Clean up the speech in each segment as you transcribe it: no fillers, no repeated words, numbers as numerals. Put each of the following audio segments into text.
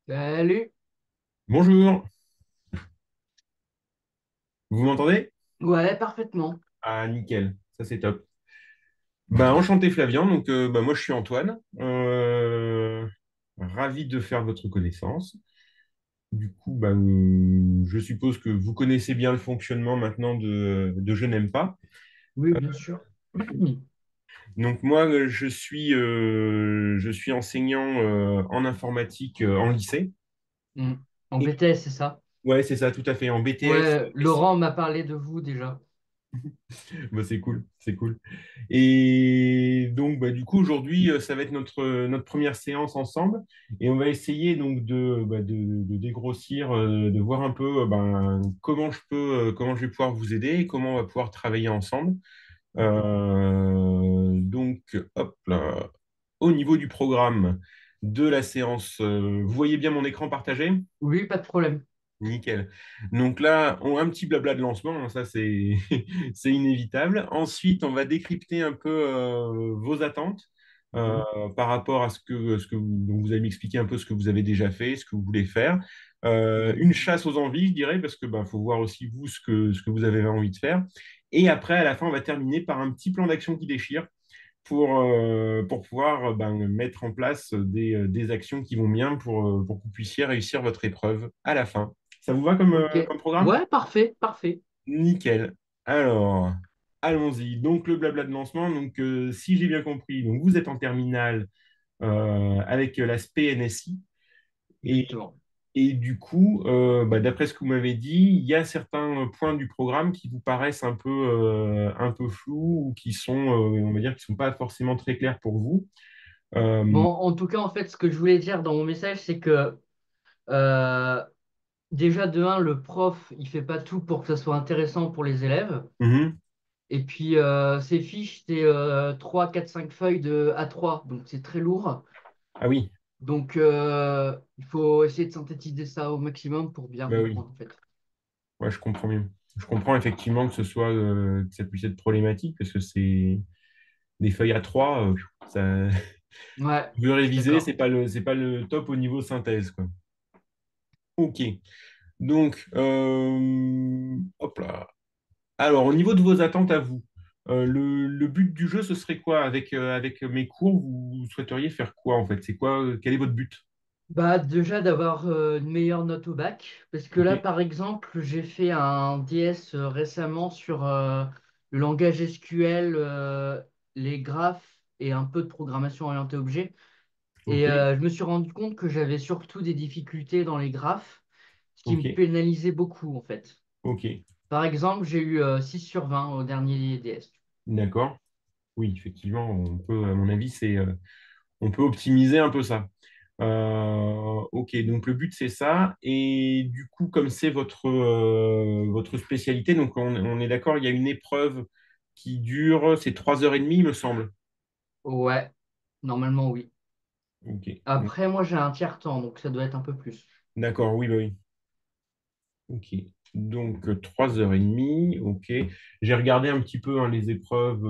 Salut. Bonjour, vous m'entendez? Ouais, parfaitement. Ah, nickel, ça c'est top. Bah, enchanté Flavien, donc moi je suis Antoine. Ravi de faire votre connaissance. Du coup, je suppose que vous connaissez bien le fonctionnement maintenant de Je n'aime pas. Oui, bien sûr. Donc moi je suis enseignant en informatique en lycée. Hmm. En Et BTS, c'est ça? ouais, c'est ça, tout à fait, en BTS. Ouais, Laurent m'a parlé de vous déjà. Bah, c'est cool, c'est cool. Et donc, du coup, aujourd'hui, ça va être notre première séance ensemble. Et on va essayer donc de dégrossir, de voir un peu comment je vais pouvoir vous aider et comment on va pouvoir travailler ensemble. Donc, hop là, au niveau du programme de la séance, vous voyez bien mon écran partagé? Oui, pas de problème. Nickel. Donc là, on a un petit blabla de lancement, hein, ça c'est c'est inévitable. Ensuite, on va décrypter un peu vos attentes euh, Mhm. par rapport à donc vous allez m'expliquer un peu ce que vous avez déjà fait, ce que vous voulez faire. Mhm. Une chasse aux envies, je dirais, parce que faut voir aussi vous ce que vous avez envie de faire. Et après, à la fin, on va terminer par un petit plan d'action qui déchire pour pouvoir mettre en place des actions qui vont bien pour que vous puissiez réussir votre épreuve à la fin. Ça vous va Ok. comme programme? Ouais, parfait, parfait. Nickel. Alors, allons-y. Donc, le blabla de lancement. Donc, si j'ai bien compris, donc vous êtes en terminale avec l'aspect NSI. Et, Exactement. et du coup, d'après ce que vous m'avez dit, il y a certains points du programme qui vous paraissent un peu flous ou qui sont, on va dire, qui sont pas forcément très clairs pour vous. Bon, Euh, en tout cas, en fait, ce que je voulais dire dans mon message, c'est que euh, déjà, de un, le prof, il fait pas tout pour que ça soit intéressant pour les élèves. mhm. Et puis, ces fiches, c'est 3, 4, 5 feuilles de A3, donc c'est très lourd. Ah oui, Donc, il faut essayer de synthétiser ça au maximum pour bien bah oui, comprendre, en fait. ouais, je comprends mieux. Je comprends effectivement que ça puisse être problématique parce que c'est des feuilles à trois, ça, Ouais, tu veux je suis réviser, d'accord. c'est pas le top au niveau synthèse, quoi. Ok, donc, hop là. Alors, au niveau de vos attentes à vous, le but du jeu, ce serait quoi? Avec mes cours, vous souhaiteriez faire quoi en fait? C'est quoi, quel est votre but? Bah, déjà d'avoir une meilleure note au bac. Parce que Ok, là, par exemple, j'ai fait un DS récemment sur le langage SQL, les graphes et un peu de programmation orientée objet. ok, Et je me suis rendu compte que j'avais surtout des difficultés dans les graphes, ce qui me ok, pénalisait beaucoup, en fait. ok, Par exemple, j'ai eu 6 sur 20 au dernier DS. d'accord. Oui, effectivement, on peut, à mon avis, on peut optimiser un peu ça. Ok, donc le but c'est ça. Et du coup, comme c'est votre spécialité, donc on est d'accord, il y a une épreuve qui dure, c'est 3h30, il me semble. Ouais, normalement, oui. Ok, Après, moi, j'ai un tiers-temps, donc ça doit être un peu plus. d'accord, oui, bah oui. Ok, donc 3h30, ok. J'ai regardé un petit peu hein, les épreuves,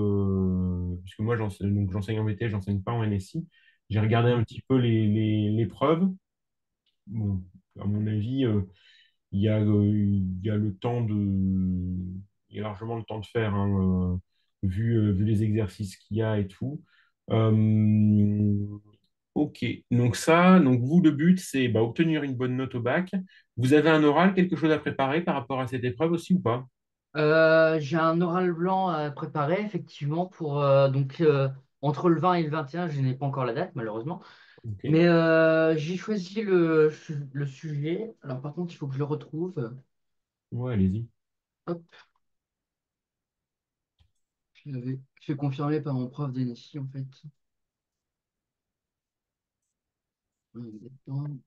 puisque moi j'enseigne en BT, j'enseigne pas en NSI. J'ai regardé un Mhm. petit peu l'épreuve. Bon, à mon avis, il y a le temps il y a largement le temps de faire, hein, vu les exercices qu'il y a et tout. Euh, ok, donc vous, le but, c'est obtenir une bonne note au bac. Vous avez un oral, quelque chose à préparer par rapport à cette épreuve aussi ou pas? J'ai un oral blanc à préparer, effectivement, pour entre le 20 et le 21, je n'ai pas encore la date, malheureusement. Ok, Mais j'ai choisi le sujet. Alors, par contre, il faut que je le retrouve. ouais, allez-y. Hop, je l'avais fait confirmer par mon prof d'NSI, en fait. Attends,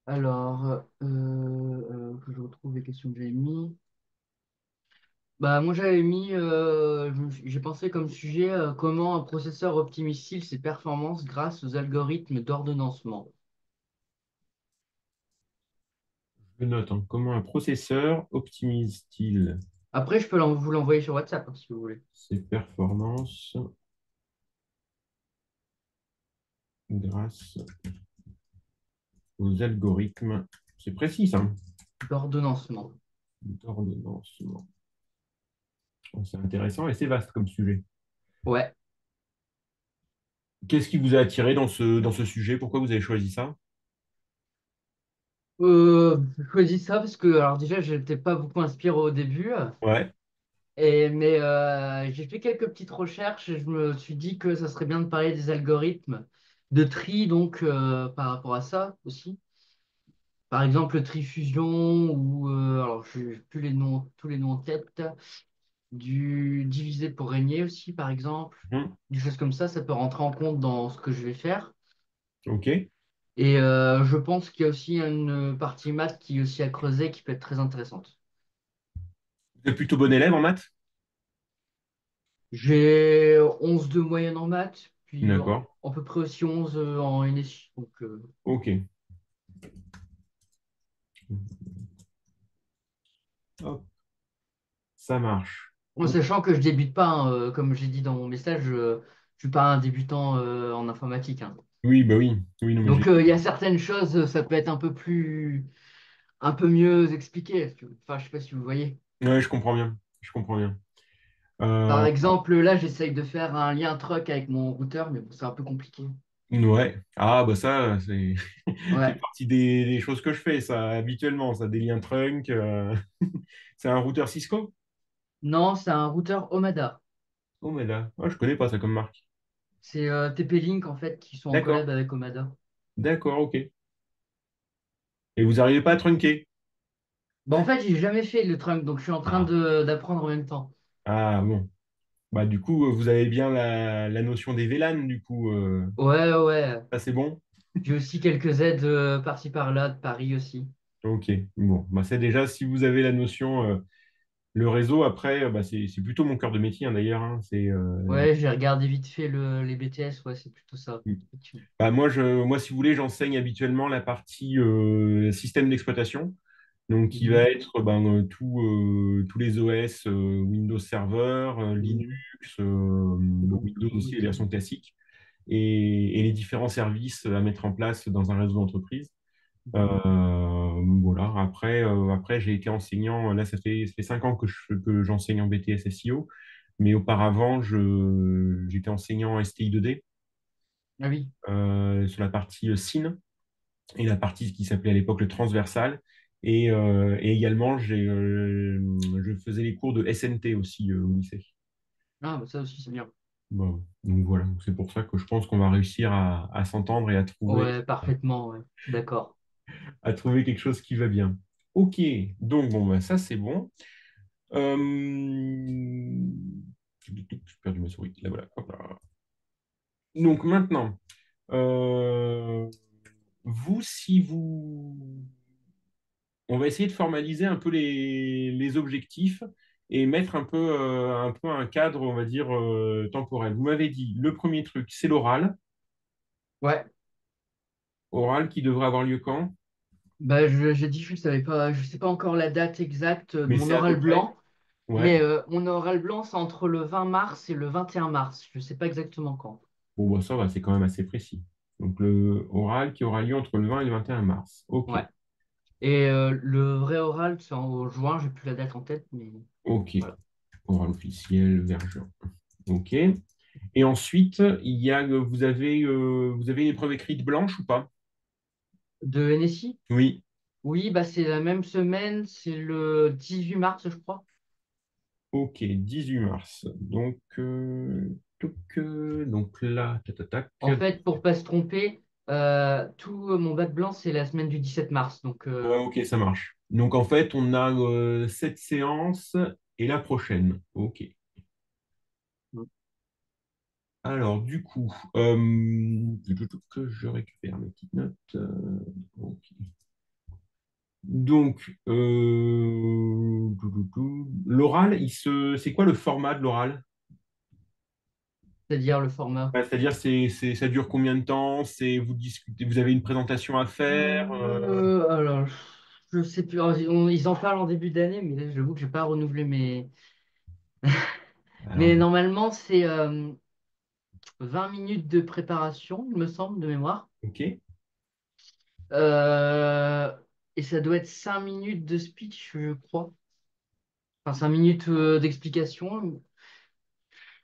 alors, que je retrouve les questions que j'avais mis. Bah, moi, j'avais mis, j'ai pensé comme sujet comment un processeur optimise-t-il ses performances grâce aux algorithmes d'ordonnancement. Je note, hein. Comment un processeur optimise-t-il Après, je peux vous l'envoyer sur WhatsApp hein, si vous voulez. ses performances grâce aux algorithmes? C'est précis, ça, hein, D'ordonnancement. d'ordonnancement. Bon, c'est intéressant et c'est vaste comme sujet. Ouais. Qu'est-ce qui vous a attiré dans ce sujet? Pourquoi vous avez choisi ça? J'ai choisi ça parce que, alors déjà, j'étais pas beaucoup inspiré au début. Ouais. Mais j'ai fait quelques petites recherches et je me suis dit que ça serait bien de parler des algorithmes de tri, donc par rapport à ça aussi. Par exemple, le tri fusion ou, alors je n'ai plus les noms, tous les noms en tête, du diviser pour régner aussi, par exemple. Hum, Des choses comme ça peut rentrer en compte dans ce que je vais faire. ok. Et je pense qu'il y a aussi une partie maths qui est aussi à creuser qui peut être très intéressante. Vous êtes plutôt bon élève en maths? J'ai 11 de moyenne en maths, puis D'accord. à peu près aussi 11 en NSI. Donc, Ok. Hop, ça marche. en sachant que je débute pas, hein, comme j'ai dit dans mon message, je suis pas un débutant en informatique. Hein. Oui, bah oui. Oui, non, mais Donc, il y a certaines choses, ça peut être un peu mieux expliqué. Enfin, je sais pas si vous voyez. ouais, je comprends bien. Je comprends bien. Par Euh, exemple, là, j'essaye de faire un lien truck avec mon routeur, mais bon, c'est un peu compliqué. ouais. Ah, bah ça, c'est fait Ouais. partie des choses que je fais, ça, habituellement. Ça, des liens trunk. C'est un routeur Cisco? Non, c'est un routeur Omada. Oh, mais là, je connais pas ça comme marque. C'est TP-Link, en fait, qui sont en D'accord. collab avec Omada. D'accord, ok. Et vous n'arrivez pas à trunker? Bah, en fait, j'ai jamais fait le trunk, donc je suis en train Ah. d'apprendre en même temps. Ah, bon. Bah, du coup, vous avez bien la notion des VLAN, du coup. Ouais, ouais. Ça, c'est bon? J'ai aussi quelques aides par-ci par-là de Paris aussi. Ok. Bon, bah, c'est déjà, si vous avez la notion, le réseau, après, bah, c'est plutôt mon cœur de métier, hein, d'ailleurs, hein. Ouais, j'ai regardé vite fait les BTS, ouais, c'est plutôt ça. Effectivement. Bah, moi, si vous voulez, j'enseigne habituellement la partie système d'exploitation. Donc, qui va Mhm, être ben, tous les OS, Windows Server, Linux, mhm. bon, Windows aussi, les versions classiques, et les différents services à mettre en place dans un réseau d'entreprise. Mhm. Voilà. Après j'ai été enseignant. Là, ça fait 5 ans que j'enseigne en BTS SEO, mais auparavant, j'étais enseignant en STI 2D Ah oui. sur la partie SIN et la partie qui s'appelait à l'époque le transversal. Et également, je faisais les cours de SNT aussi au lycée. Ah, bah ça aussi, c'est bien. Bon, donc voilà, donc c'est pour ça que je pense qu'on va réussir à s'entendre et Ouais, parfaitement, ouais. Je suis d'accord. à trouver quelque chose qui va bien. Ok, donc bon, bah, ça c'est bon. J'ai perdu ma souris. Là, voilà. Hop là. Donc maintenant, euh, vous, si vous on va essayer de formaliser un peu les objectifs et mettre un peu un cadre, on va dire, temporel. Vous m'avez dit, le premier truc, c'est l'oral. Ouais. Oral qui devrait avoir lieu quand? Bah, j'ai dit, je sais pas encore la date exacte de Mais mon c'est à oral peu près. blanc, mais Ouais. mon oral blanc, c'est entre le 20 mars et le 21 mars. Je sais pas exactement quand. Bon, bah, ça va, c'est quand même assez précis. Donc, le oral qui aura lieu entre le 20 et le 21 mars. OK. Ouais. Et le vrai oral, c'est en juin, j'ai plus la date en tête, mais OK. voilà. Oral officiel vers juin. OK. Et ensuite, vous avez une épreuve écrite blanche ou pas? De NSI? Oui. Oui, bah c'est la même semaine, c'est le 18 mars, je crois. Ok, 18 mars. Donc là, tac, En fait, pour pas se tromper, tout mon bac blanc, c'est la semaine du 17 mars. Donc, ouais, ok, ça marche. Donc en fait, on a cette séance et la prochaine. OK. Alors, du coup, que je récupère mes petites notes. OK. Donc, l'oral, c'est quoi le format de l'oral? C'est-à-dire le format. Bah, c'est-à-dire, ça dure combien de temps? Vous discutez, vous avez une présentation à faire? Alors, je sais plus. Ils en parlent en début d'année, mais là, j'avoue que j'ai pas renouvelé mes. Alors, Mais normalement, c'est 20 minutes de préparation, il me semble, de mémoire. OK. Euh, et ça doit être 5 minutes de speech, je crois. Enfin, 5 minutes d'explication.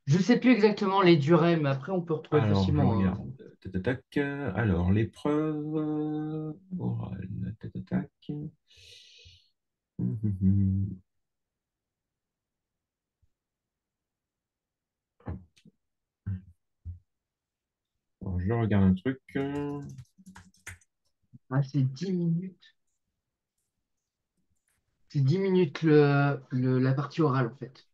Je sais plus exactement les durées, mais après, on peut retrouver Alors, je facilement, hein. regarde. Tac, tac, tac. Alors, l'épreuve orale. Tac, tac, tac. Hum, hum, hum. Alors, je regarde un truc. Ah, c'est 10 minutes. C'est 10 minutes la partie orale, en fait.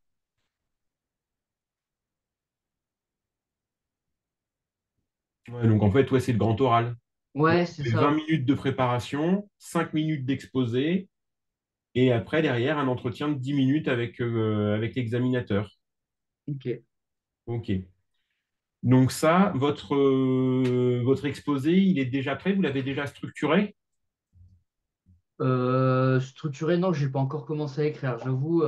Ouais, donc, en fait, ouais, c'est le grand oral. Donc, Ouais, c'est vous avez 20 ça. minutes de préparation, 5 minutes d'exposé, et après, derrière, un entretien de 10 minutes avec l'examinateur. Ok. OK. Donc ça, votre exposé, il est déjà prêt? Vous l'avez déjà structuré? Structuré, non, j'ai pas encore commencé à écrire. J'avoue,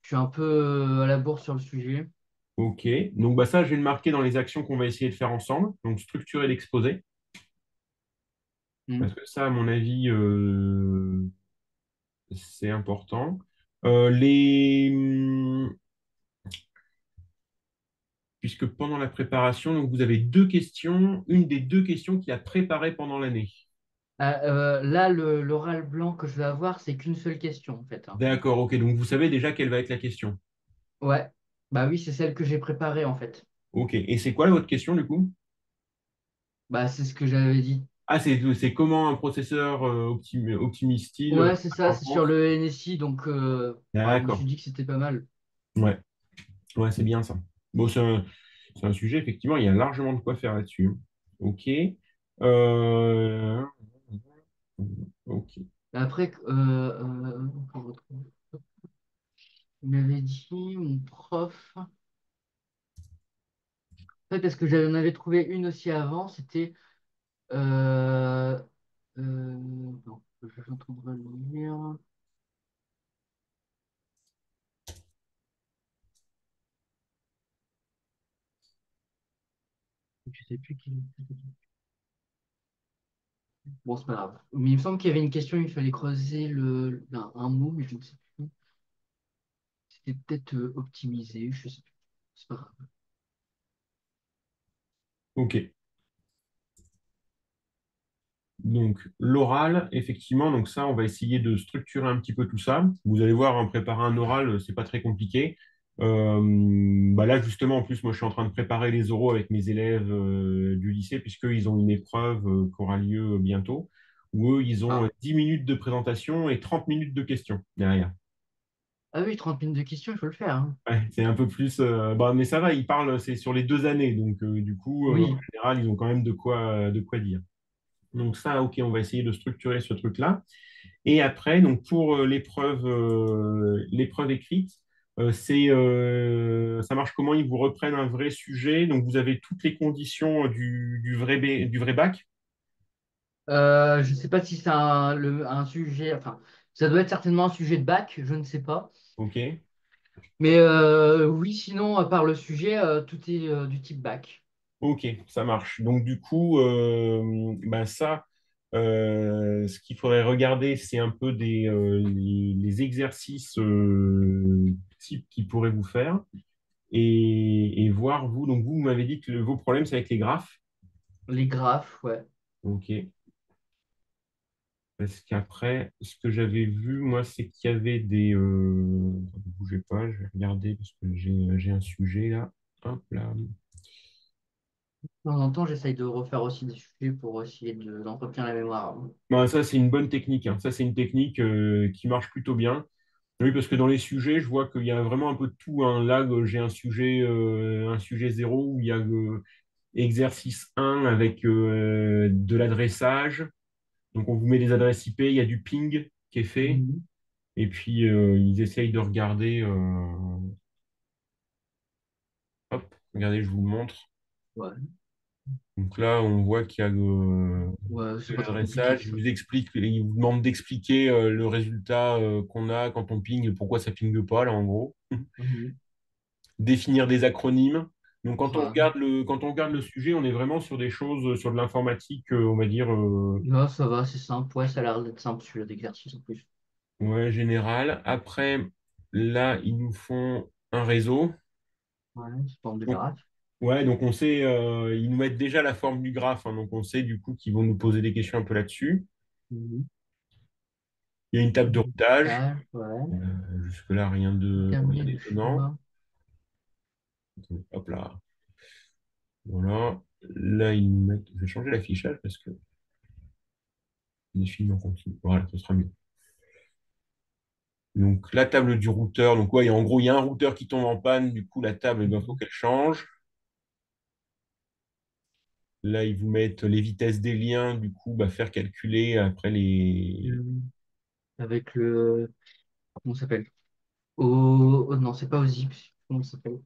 je suis un peu à la bourre sur le sujet. OK. Donc bah, ça, je vais le marquer dans les actions qu'on va essayer de faire ensemble. Donc structurer l'exposé. Hmm. Parce que ça, à mon avis, c'est important. Puisque pendant la préparation, donc vous avez deux questions, une des deux questions qu'il a préparées pendant l'année. Là, l'oral blanc que je vais avoir, c'est qu'une seule question, en fait, hein. D'accord, ok. Donc vous savez déjà quelle va être la question. Ouais. Bah oui, c'est celle que j'ai préparée, en fait. Ok. Et c'est quoi votre question du coup? Bah, c'est ce que j'avais dit. Ah, c'est comment un processeur optimise-t-il Ouais, c'est ça, c'est sur performance? le NSI, donc bah, je me suis D'accord. dit que c'était pas mal. Ouais, ouais, c'est bien ça. Bon, c'est un sujet, effectivement, il y a largement de quoi faire là-dessus. Ok. Euh, ok. Après, on retrouve. Il m'avait dit, mon prof. En fait, parce que j'en avais trouvé une aussi avant, c'était. Euh, non, je suis en train de relire. Je sais plus qui. Bon, c'est pas grave. Mais il me semble qu'il y avait une question, il fallait creuser un mot, mais je ne sais plus. C'était peut-être optimisé, je sais plus. C'est pas grave. Ok. Donc, l'oral, effectivement, donc ça, on va essayer de structurer un petit peu tout ça. Vous allez voir, en préparer un oral, c'est pas très compliqué. Bah là, justement, en plus, moi, je suis en train de préparer les oraux avec mes élèves du lycée, puisqu'ils ont une épreuve qui aura lieu bientôt, où eux, ils ont Ah. 10 minutes de présentation et 30 minutes de questions derrière. Ah oui, 30 minutes de questions, il faut le faire, hein. Ouais, c'est un peu plus. Bah, mais ça va, ils parlent, c'est sur les 2 années, donc du coup, en Oui. général, ils ont quand même de quoi dire. Donc ça, ok, on va essayer de structurer ce truc-là. Et après, donc pour l'épreuve écrite, ça marche comment? Ils vous reprennent un vrai sujet, donc vous avez toutes les conditions du vrai bac. Je ne sais pas si c'est un sujet, enfin, ça doit être certainement un sujet de bac, je ne sais pas. OK, Mais oui, sinon, à part le sujet, tout est du type bac. OK, ça marche. Donc du coup, ben ça, ce qu'il faudrait regarder, c'est un peu les exercices types qu'ils pourraient vous faire et voir vous. Donc vous m'avez dit que vos problèmes, c'est avec les graphes. Les graphes, ouais. OK. Parce qu'après, ce que j'avais vu, moi, c'est qu'il y avait Ne bougez pas, je vais regarder parce que j'ai un sujet là. Hop là. De temps en temps, j'essaye de refaire aussi des sujets pour essayer d'entretenir la mémoire. Ben, ça, c'est une bonne technique, hein. Ça, c'est une technique qui marche plutôt bien. Oui, parce que dans les sujets, je vois qu'il y a vraiment un peu de tout, hein. Là, j'ai un sujet zéro où il y a exercice 1 avec de l'adressage. Donc, on vous met des adresses IP, il y a du ping qui est fait. Mhm. Et puis, ils essayent de regarder. Hop, regardez, je vous le montre. Ouais, Donc là, on voit qu'il y a ouais, de c'est pas trop compliqué l'adressage. ça. Il vous demande d'expliquer le résultat qu'on a quand on ping, et pourquoi ça pingue pas, là, en gros. Mhm. Définir des acronymes. Donc, Ouais. quand on regarde le sujet, on est vraiment sur des choses, sur de l'informatique, on va dire, Là, ça va, c'est simple. Ouais, ça a l'air d'être simple celui-là d'exercice en plus. ouais, générales. Après, là, ils nous font un réseau. Ouais, c'est forme de Donc, graphe. ouais, donc on sait, ils nous mettent déjà la forme du graphe, hein. Donc, on sait du coup qu'ils vont nous poser des questions un peu là-dessus. Mhm. Il y a une table de routage. Ouais. Jusque-là, rien Déterminer le d'étonnant. schéma. Hop là. Voilà. Là, ils nous mettent. Je vais changer l'affichage parce que les films en continu. Voilà, ce sera mieux. Donc, la table du routeur. Donc, ouais, en gros, il y a un routeur qui tombe en panne. Du coup, la table, il faut Mhm. qu'elle change. Là, ils vous mettent les vitesses des liens. Du coup, bah, faire calculer après les. Euh, Avec le. Comment ça s'appelle? Non, c'est pas au zip. Comment ça s'appelle?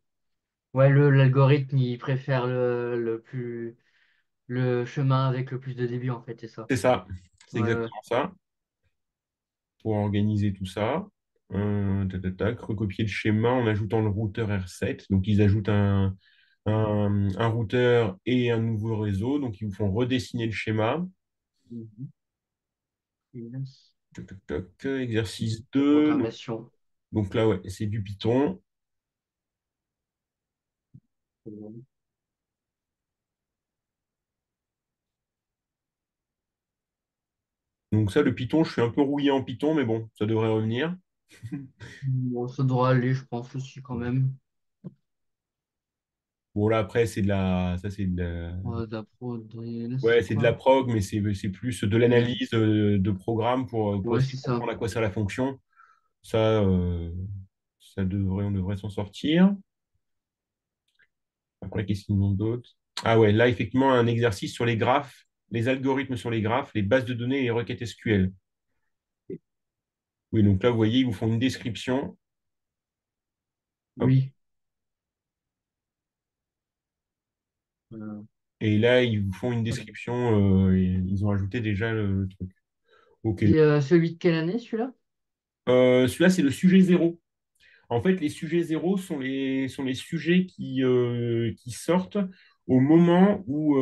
Ouais, l'algorithme, il préfère le chemin avec le plus de débit, en fait, c'est ça. C'est ça. C'est Ouais, ouais. exactement ça. Pour organiser tout ça. Tac, tac, tac. Recopier le schéma en ajoutant le routeur R7. Donc, ils ajoutent un routeur et un nouveau réseau. Donc, ils vous font redessiner le schéma. Mhm. Yes. Toc, toc, toc. Exercice La 2. programmation. Donc là, ouais, c'est du Python. Donc ça, le Python, je suis un peu rouillé en Python, mais bon, ça devrait revenir. Bon, ça devrait aller, je pense aussi, quand même. Bon, là, après, c'est de la... Ça, c'est de la... Ouais, d'apprendre, là, Ouais, c'est c'est de quoi? la prog, mais c'est plus de Ouais, l'analyse de programme pour ouais, essayer c'est de ça. comprendre à quoi sert la fonction. Ça, on devrait s'en sortir. Après, qu'est-ce qu'ils nous ont d'autre? Ah ouais, là, effectivement, un exercice sur les graphes, les algorithmes sur les graphes, les bases de données et les requêtes SQL. Oui, donc là, vous voyez, ils vous font une description. Hop. Oui. Euh, Et là, ils vous font une description. Et ils ont ajouté déjà le truc. OK. c'est celui de quelle année, celui-là? Celui-là, c'est le sujet zéro. En fait, les sujets zéro sont les sujets qui sortent au moment où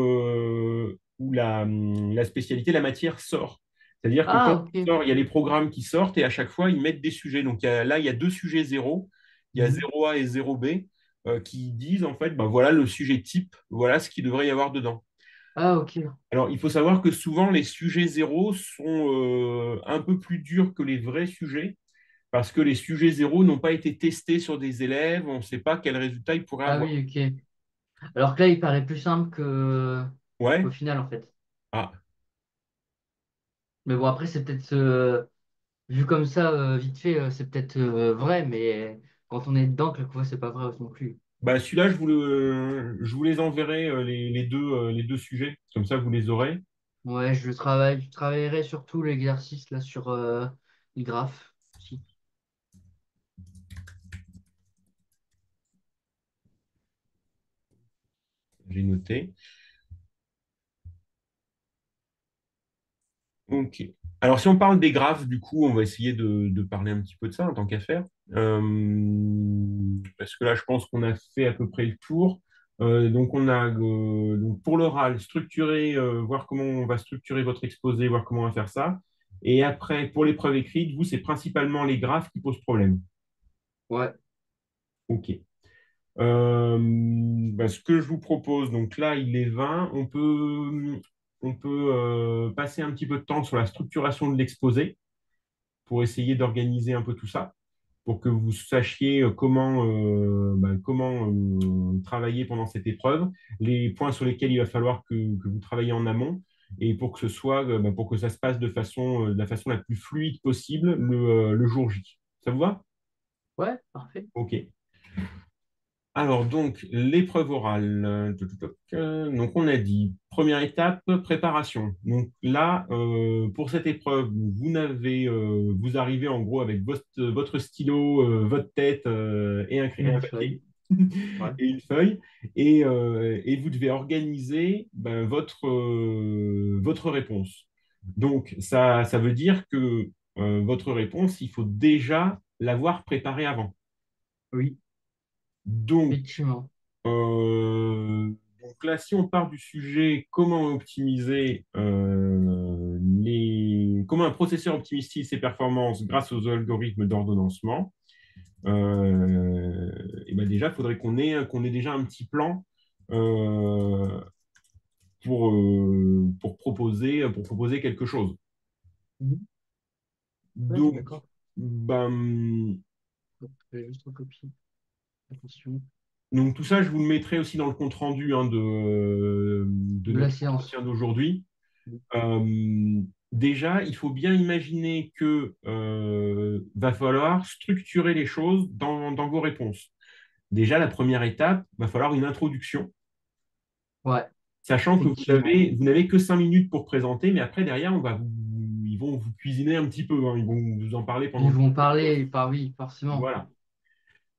la spécialité, la matière sort. C'est-à-dire que quand Ah, il ok. sort, il y a les programmes qui sortent et à chaque fois, ils mettent des sujets. Donc là, il y a deux sujets zéro. Il y a Mhm. zéro a et zéro b qui disent, en fait, ben, voilà le sujet type, voilà ce qu'il devrait y avoir dedans. Ah, ok. Alors, il faut savoir que souvent, les sujets zéro sont un peu plus durs que les vrais sujets parce que les sujets zéro n'ont pas été testés sur des élèves, on ne sait pas quel résultat ils pourraient Ah avoir. oui, ok. Alors que là, il paraît plus simple Ouais. qu'au final, en fait. Ah, Mais bon, après, c'est peut-être, vu comme ça, vite fait, c'est peut-être vrai, mais quand on est dedans, quelquefois, c'est pas vrai non plus. bah celui-là, je vous les enverrai les deux sujets, comme ça vous les aurez. Ouais, je travaillerai surtout l'exercice là sur les graphes aussi. J'ai noté. Ok. Alors, si on parle des graphes, du coup, on va essayer de parler un petit peu de ça en tant qu'affaire. Parce que là, je pense qu'on a fait à peu près le tour. Donc, on a donc pour l'oral, structurer, voir comment on va structurer votre exposé, voir comment on va faire ça. Et après, pour l'épreuve écrite, vous, c'est principalement les graphes qui posent problème. Ouais. OK. Bah, ce que je vous propose, donc là, il est 20. On peut passer un petit peu de temps sur la structuration de l'exposé pour essayer d'organiser un peu tout ça. pour que vous sachiez comment travailler pendant cette épreuve, les points sur lesquels il va falloir que vous travaillez en amont, et pour que ce soit, pour que ça se passe de la façon la plus fluide possible le jour J. Ça vous va? Ouais, parfait. OK. Alors, donc, l'épreuve orale. Donc, on a dit, première étape, préparation. Donc là, pour cette épreuve, vous arrivez en gros avec votre stylo, votre tête et un Une papier feuille. Ouais. et une feuille. Et vous devez organiser votre réponse. Donc, ça veut dire que votre réponse, il faut déjà l'avoir préparée avant. Oui, Donc, effectivement. euh, donc là, si on part du sujet comment optimiser comment un processeur optimise-t-il ses performances grâce aux algorithmes d'ordonnancement, et ben déjà, il faudrait qu'on ait déjà un petit plan euh, pour proposer quelque chose. Mhm. Ouais, Donc, d'accord. ben, Je vais juste recopier. Attention. donc tout ça, je vous le mettrai aussi dans le compte-rendu hein, de De la notre séance. entretien d'aujourd'hui. Euh, Déjà, il faut bien imaginer que va falloir structurer les choses dans vos réponses. Déjà, la première étape, va falloir une introduction, Ouais, sachant que effectivement. vous n'avez que 5 minutes pour présenter, mais après, derrière, ils vont vous cuisiner un petit peu, hein, ils vont vous en parler Ils pendant vont 10 minutes. parler, par oui, forcément. Voilà.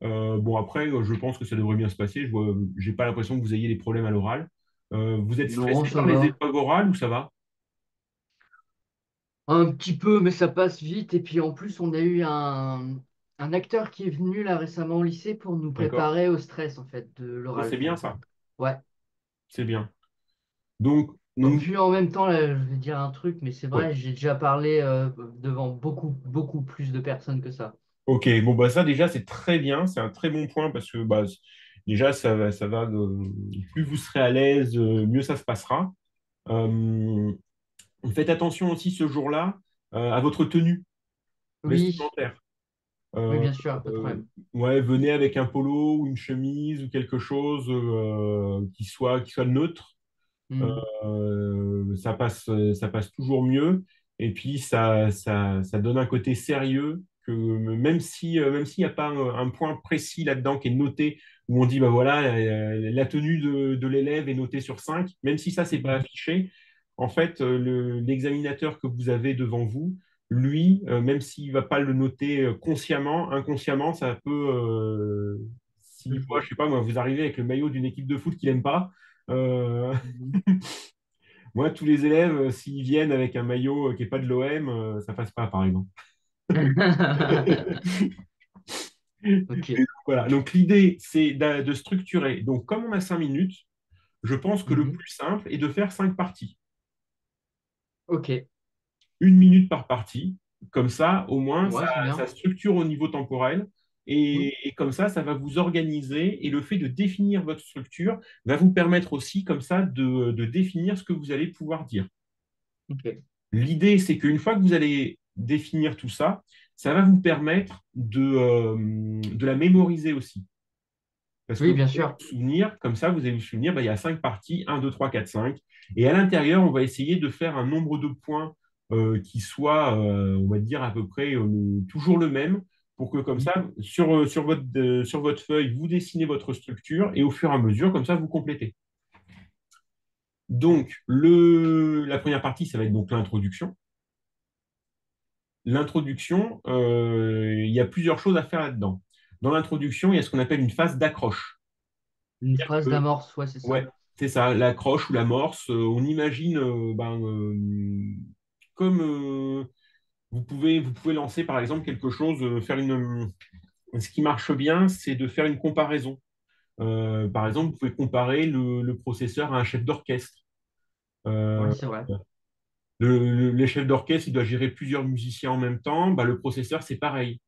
Bon, après, je pense que ça devrait bien se passer. Je n'ai pas l'impression que vous ayez des problèmes à l'oral. Vous êtes Non, stressé ça par les va. épreuves orales ou ça va? Un petit peu, mais ça passe vite. Et puis en plus, on a eu un acteur qui est venu là récemment au lycée pour nous D'accord? préparer au stress en fait de Bon, l'oral c'est bien final. ça. Ouais. C'est bien. Donc, Vu en même temps, là, je vais dire un truc, mais c'est ouais. vrai, j'ai déjà parlé devant beaucoup plus de personnes que ça. Ok, bon, bah ça déjà, c'est très bien. C'est un très bon point parce que déjà, plus vous serez à l'aise, mieux ça se passera. Euh, Faites attention aussi ce jour-là à votre tenue Oui, vestimentaire. oui, Euh, bien sûr, pas de euh, problème. ouais, venez avec un polo ou une chemise ou quelque chose qui soit neutre. Hmm. Ça passe toujours mieux. Et puis, ça donne un côté sérieux que même s'il n'y a pas un point précis là-dedans qui est noté, où on dit, bah voilà, la tenue de l'élève est notée sur 5 même si ça, c'est pas Mhm. affiché, en fait, l'examinateur que vous avez devant vous, lui, même s'il va pas le noter consciemment, inconsciemment, ça peut, Je s'il voit, vois. je sais pas, moi, vous arrivez avec le maillot d'une équipe de foot qu'il n'aime pas, euh, Mhm. moi, tous les élèves, s'ils viennent avec un maillot qui n'est pas de l'OM, ça passe pas, par exemple. Et Ok. donc, voilà. Donc, l'idée, c'est de structurer. Donc, comme on a 5 minutes, je pense que le Mhm. plus simple est de faire 5 parties. Ok. 1 minute par partie. Comme ça, au moins, Ouais, c'est ça bien. structure au niveau temporel. Mhm. Et comme ça va vous organiser. Et le fait de définir votre structure va vous permettre aussi, comme ça, de définir ce que vous allez pouvoir dire. Ok. L'idée, c'est qu'une fois que vous allez définir tout ça, ça va vous permettre de la mémoriser aussi. Parce que Oui, vous bien allez sûr. vous souvenir, comme ça, vous allez vous souvenir, bah, il y a 5 parties, 1, 2, 3, 4, 5. Et à l'intérieur, on va essayer de faire un nombre de points qui soit, on va dire, à peu près toujours le même, pour que comme Mhm. ça, sur votre feuille, vous dessinez votre structure et au fur et à mesure, comme ça, vous complétez. Donc, la première partie, ça va être donc l'introduction. L'introduction, il y a plusieurs choses à faire là-dedans. Dans l'introduction, il y a ce qu'on appelle une phase d'accroche. Une C'est-à-dire phrase que, d'amorce, ouais, c'est ouais, ça. c'est ça, l'accroche ou l'amorce. On imagine, comme vous pouvez lancer par exemple quelque chose, ce qui marche bien, c'est de faire une comparaison. Par exemple, Mhm. vous pouvez comparer le processeur à un chef d'orchestre. Ouais, Euh, c'est vrai. les chefs d'orchestre, il doit gérer plusieurs musiciens en même temps. Bah, le processeur, c'est pareil.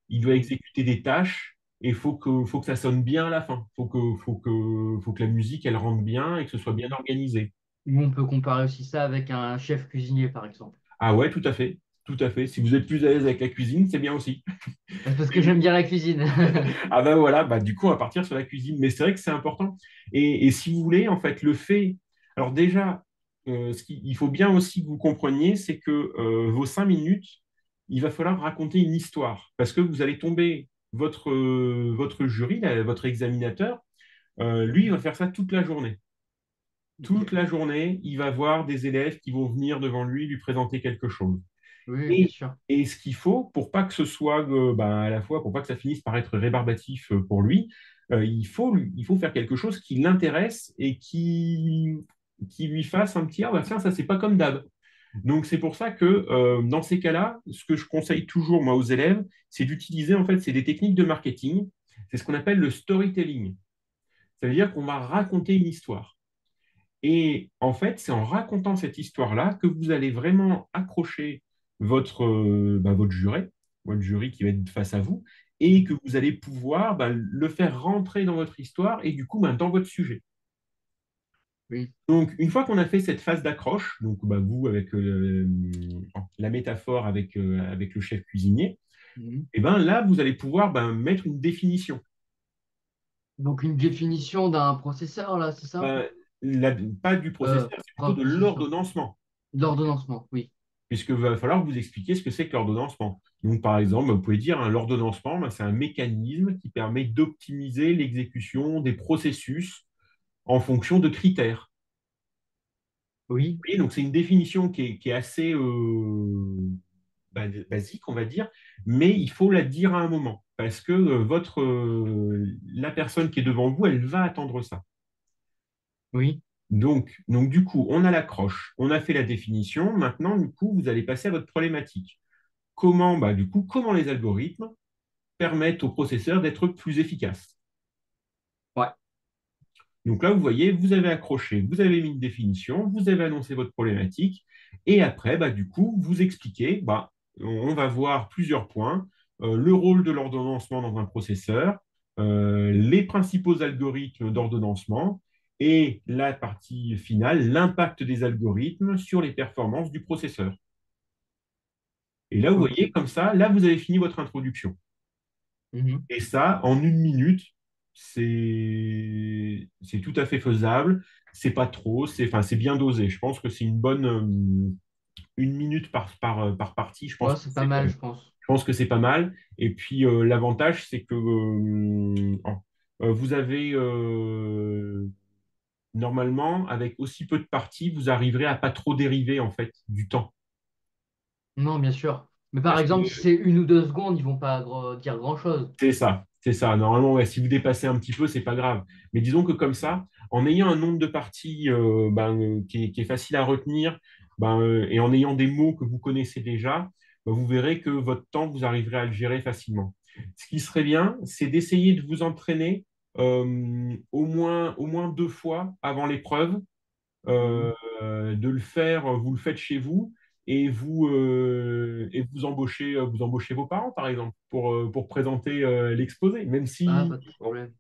Il doit Mhm. exécuter des tâches et faut que ça sonne bien à la fin. Faut que la musique, elle rentre bien et que ce soit bien organisé. Ou on peut comparer aussi ça avec un chef cuisinier, par exemple. Ah ouais, tout à fait. tout à fait. Si vous êtes plus à l'aise avec la cuisine, c'est bien aussi. C'est parce que j'aime bien la cuisine. Ah ben voilà, bah, du coup, on va partir sur la cuisine. Mais c'est vrai que c'est important. Et si vous voulez, en fait, le fait... Alors déjà, il faut bien aussi que vous compreniez, c'est que vos 5 minutes, il va falloir raconter une histoire. Parce que vous allez tomber, votre jury, là, votre examinateur, lui, il va faire ça toute la journée. Toute Ok. la journée, il va voir des élèves qui vont venir devant lui, lui présenter quelque chose. Oui, bien Et, sûr. et ce qu'il faut, pour pas que ce soit à la fois, pour pas que ça finisse par être rébarbatif pour lui, il faut faire quelque chose qui l'intéresse et qui lui fasse un petit ah bah tiens, ça c'est pas comme d'hab. Donc c'est pour ça que dans ces cas-là, ce que je conseille toujours moi aux élèves, c'est d'utiliser en fait c'est des techniques de marketing. C'est ce qu'on appelle le storytelling. Ça veut dire qu'on va raconter une histoire. Et en fait, c'est en racontant cette histoire-là que vous allez vraiment accrocher votre jury qui va être face à vous, et que vous allez pouvoir le faire rentrer dans votre histoire et du coup dans votre sujet. Oui. Donc, une fois qu'on a fait cette phase d'accroche, donc vous avec la métaphore avec le chef cuisinier, Mhm. et ben là, vous allez pouvoir mettre une définition. Donc une définition d'un processeur, là, c'est ça? Ben, pas du processeur, c'est Pas plutôt de processeur. l'ordonnancement. L'ordonnancement, oui. Puisque va falloir vous expliquer ce que c'est que l'ordonnancement. Donc, par exemple, vous pouvez dire l'ordonnancement, c'est un mécanisme qui permet d'optimiser l'exécution des processus en fonction de critères. Oui, Et donc, c'est une définition qui est assez basique, on va dire, mais il faut la dire à un moment, parce que la personne qui est devant vous, elle va attendre ça. oui, Donc, du coup, on a l'accroche, on a fait la définition. Maintenant, du coup, vous allez passer à votre problématique. Comment les algorithmes permettent au processeur d'être plus efficace. ouais, Donc là, vous voyez, vous avez accroché, vous avez mis une définition, vous avez annoncé votre problématique, et après, du coup, vous expliquez, on va voir plusieurs points, le rôle de l'ordonnancement dans un processeur, les principaux algorithmes d'ordonnancement, et la partie finale, l'impact des algorithmes sur les performances du processeur. Et là, vous voyez, ok. comme ça, là, vous avez fini votre introduction. Mhm. Et ça, en 1 minute, c'est tout à fait faisable. C'est pas trop, c'est bien dosé. Je pense que c'est une bonne 1 minute par partie. Ouais, c'est pas mal, je pense. Je pense que c'est pas mal. Et puis l'avantage, c'est que vous avez normalement, avec aussi peu de parties, vous arriverez à pas trop dériver en fait du temps. Non, bien sûr. Mais par Parce exemple, si que c'est 1 ou 2 secondes, ils vont pas dire grand-chose. c'est ça, c'est ça. Normalement, ouais, si vous dépassez un petit peu, c'est pas grave. Mais disons que comme ça, en ayant un nombre de parties qui est facile à retenir, et en ayant des mots que vous connaissez déjà, vous verrez que votre temps, vous arriverez à le gérer facilement. Ce qui serait bien, c'est d'essayer de vous entraîner au moins 2 fois avant l'épreuve, Mhm. de le faire, vous le faites chez vous et vous embauchez vos parents, par exemple, pour présenter l'exposé, même Ah, si, pas de bon, problème.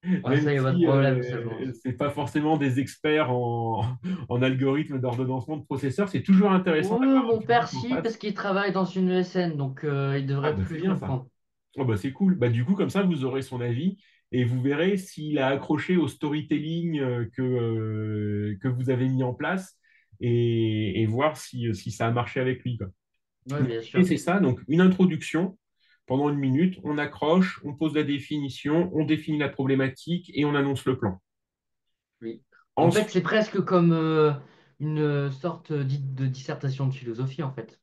Ouais, ça même y a pas de si problème, ça, je pense. c'est pas forcément des experts en algorithme d'ordonnancement de processeurs, c'est toujours intéressant Oh, d'avoir un mon père, public en si, parce face. qu'il travaille dans une ESN, donc il Ah, devrait c'est plus bien ça. comprendre. Oh, c'est cool. Du coup, comme ça, vous aurez son avis et vous verrez s'il a accroché au storytelling que vous avez mis en place et voir si ça a marché avec lui, quoi. Oui, Donc, bien l'idée, sûr. c'est ça. Donc, une introduction pendant 1 minute, on accroche, on pose la définition, on définit la problématique et on annonce le plan. Oui. En fait, c'est Ensuite, presque comme une sorte dite de dissertation de philosophie, en fait.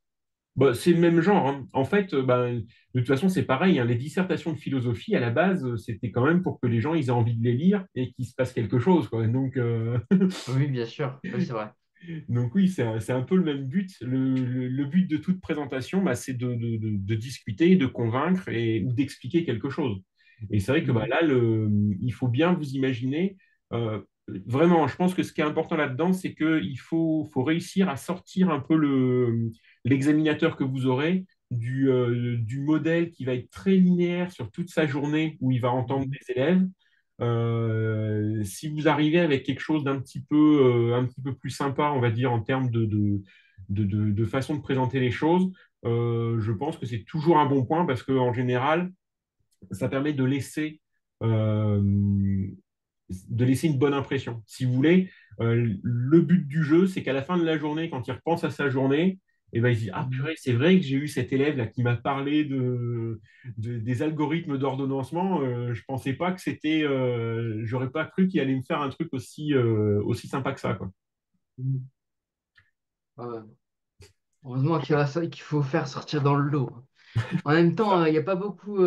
c'est le même genre, hein. En fait, de toute façon, c'est pareil, hein. Les dissertations de philosophie, à la base, c'était quand même pour que les gens ils aient envie de les lire et qu'il se passe quelque chose, quoi. Donc, Oui, bien sûr. Oui, c'est vrai. donc oui, c'est un peu le même but. Le but de toute présentation, c'est de discuter, de convaincre ou d'expliquer quelque chose. Et c'est vrai que Mhm. là, il faut bien vous imaginer. euh, Vraiment, je pense que ce qui est important là-dedans, c'est qu'il faut réussir à sortir un peu l'examinateur que vous aurez du modèle qui va être très linéaire sur toute sa journée où il va entendre Mhm. des élèves. Si vous arrivez avec quelque chose un petit peu plus sympa, on va dire, en termes de façon de présenter les choses, je pense que c'est toujours un bon point parce qu'en général, ça permet euh, de laisser une bonne impression. Si vous voulez, le but du jeu, c'est qu'à la fin de la journée, quand il repense à sa journée, et ben, il se dit, ah Mhm. purée, c'est vrai que j'ai eu cet élève là qui m'a parlé des algorithmes d'ordonnancement. Je pensais pas que j'aurais pas cru qu'il allait me faire un truc aussi sympa que ça, quoi. Mhm. Ouais. Heureusement qu'il y a ça qu'il faut faire sortir dans le lot. En même temps, il n'y a pas beaucoup.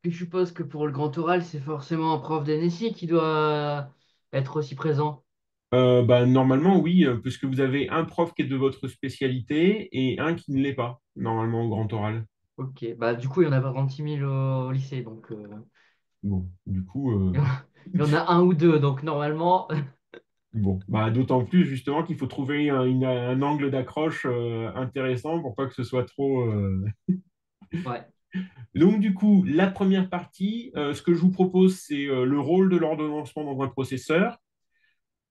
Que je suppose que pour le grand oral, c'est forcément un prof d'NSI qui doit être aussi présent. Bah, normalement, oui, puisque vous avez un prof qui est de votre spécialité et un qui ne l'est pas, normalement, au grand oral. Ok, bah du coup, il y en a pas 36 000 au lycée, donc Bon, du coup, il y en a un ou deux, donc normalement, bon, bah, d'autant plus justement qu'il faut trouver un angle d'accroche intéressant pour pas que ce soit trop. ouais. Donc, du coup, la première partie, ce que je vous propose, c'est le rôle de l'ordonnancement dans un processeur.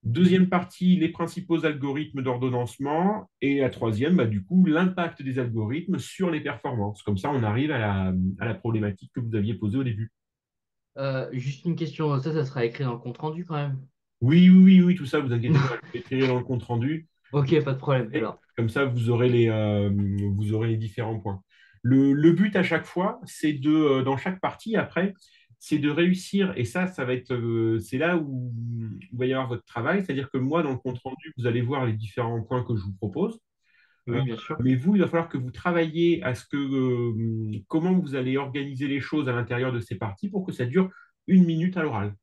Mhm. Deuxième partie, les principaux algorithmes d'ordonnancement. Et la troisième, bah, du coup, l'impact des algorithmes sur les performances. Comme ça, on arrive à la problématique que vous aviez posée au début. Juste une question, ça sera écrit dans le compte rendu quand même. Oui, oui, oui, oui, tout ça, vous inquiétez pas, je vais écrire dans le compte rendu. Ok, pas de problème. Et Alors. comme ça, vous aurez les différents points. Le but à chaque fois, dans chaque partie, après, c'est de réussir, et ça va être, c'est là où il va y avoir votre travail, c'est-à-dire que moi, dans le compte rendu, vous allez voir les différents points que je vous propose. Euh, Oui, bien sûr. mais vous, il va falloir que vous travailliez à comment vous allez organiser les choses à l'intérieur de ces parties pour que ça dure 1 minute à l'oral.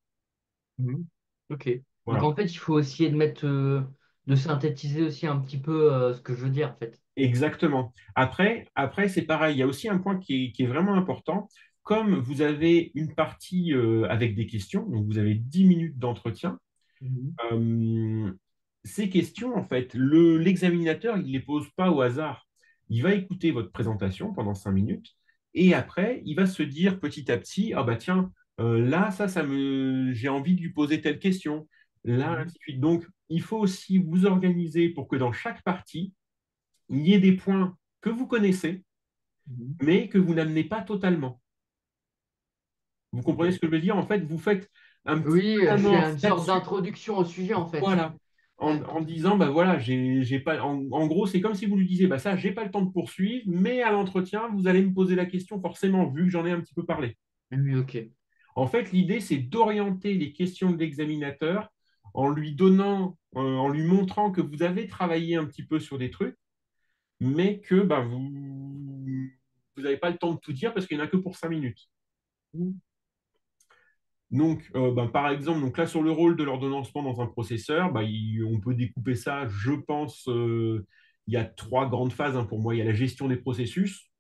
Mhm. Ok. Donc Voilà. en fait, il faut essayer de mettre, de synthétiser aussi un petit peu ce que je veux dire en fait. Exactement. Après c'est pareil. Il y a aussi un point qui est vraiment important. Comme vous avez une partie avec des questions, donc vous avez 10 minutes d'entretien, Mhm. euh, ces questions, en fait, l'examinateur, il ne les pose pas au hasard. Il va écouter votre présentation pendant 5 minutes et après, il va se dire petit à petit, ah bah tiens, là, j'ai envie de lui poser telle question. Là, Mhm. ainsi de suite. Donc, il faut aussi vous organiser pour que dans chaque partie, il y ait des points que vous connaissez, Mhm. mais que vous n'amenez pas totalement. Vous comprenez Ok. ce que je veux dire? En fait, vous faites un petit Oui, peu c'est d'amorce une sorte là-dessus. d'introduction au sujet en fait. Voilà. Ouais. En disant, bah voilà, j'ai pas. En gros, c'est comme si vous lui disiez, bah ça, j'ai pas le temps de poursuivre, mais à l'entretien, vous allez me poser la question forcément, vu que j'en ai un petit peu parlé. Oui, ok. En fait, l'idée, c'est d'orienter les questions de l'examinateur en lui montrant que vous avez travaillé un petit peu sur des trucs, mais que bah, vous n'avez pas le temps de tout dire parce qu'il n'y en a que pour 5 minutes. Mhm. Donc, bah, par exemple, donc là, sur le rôle de l'ordonnancement dans un processeur, bah, on peut découper ça, je pense, il y a trois grandes phases hein, pour moi. Il y a la gestion des processus.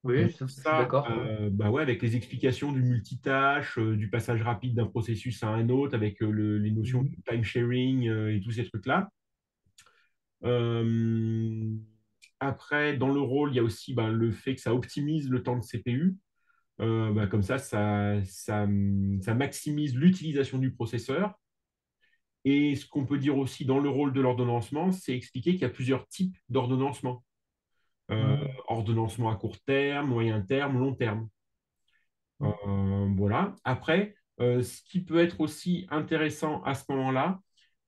Oui, je suis Ça, d'accord. Ouais. bah ouais, avec les explications du multitâche, du passage rapide d'un processus à un autre, avec les notions Mhm. de time sharing et tous ces trucs-là. Euh, Après, dans le rôle, il y a aussi bah, le fait que ça optimise le temps de CPU. Bah, comme ça maximise l'utilisation du processeur. Et ce qu'on peut dire aussi dans le rôle de l'ordonnancement, c'est expliquer qu'il y a plusieurs types d'ordonnancement. Euh, Mhm. Ordonnancement à court terme, moyen terme, long terme. Voilà. Après, ce qui peut être aussi intéressant à ce moment-là,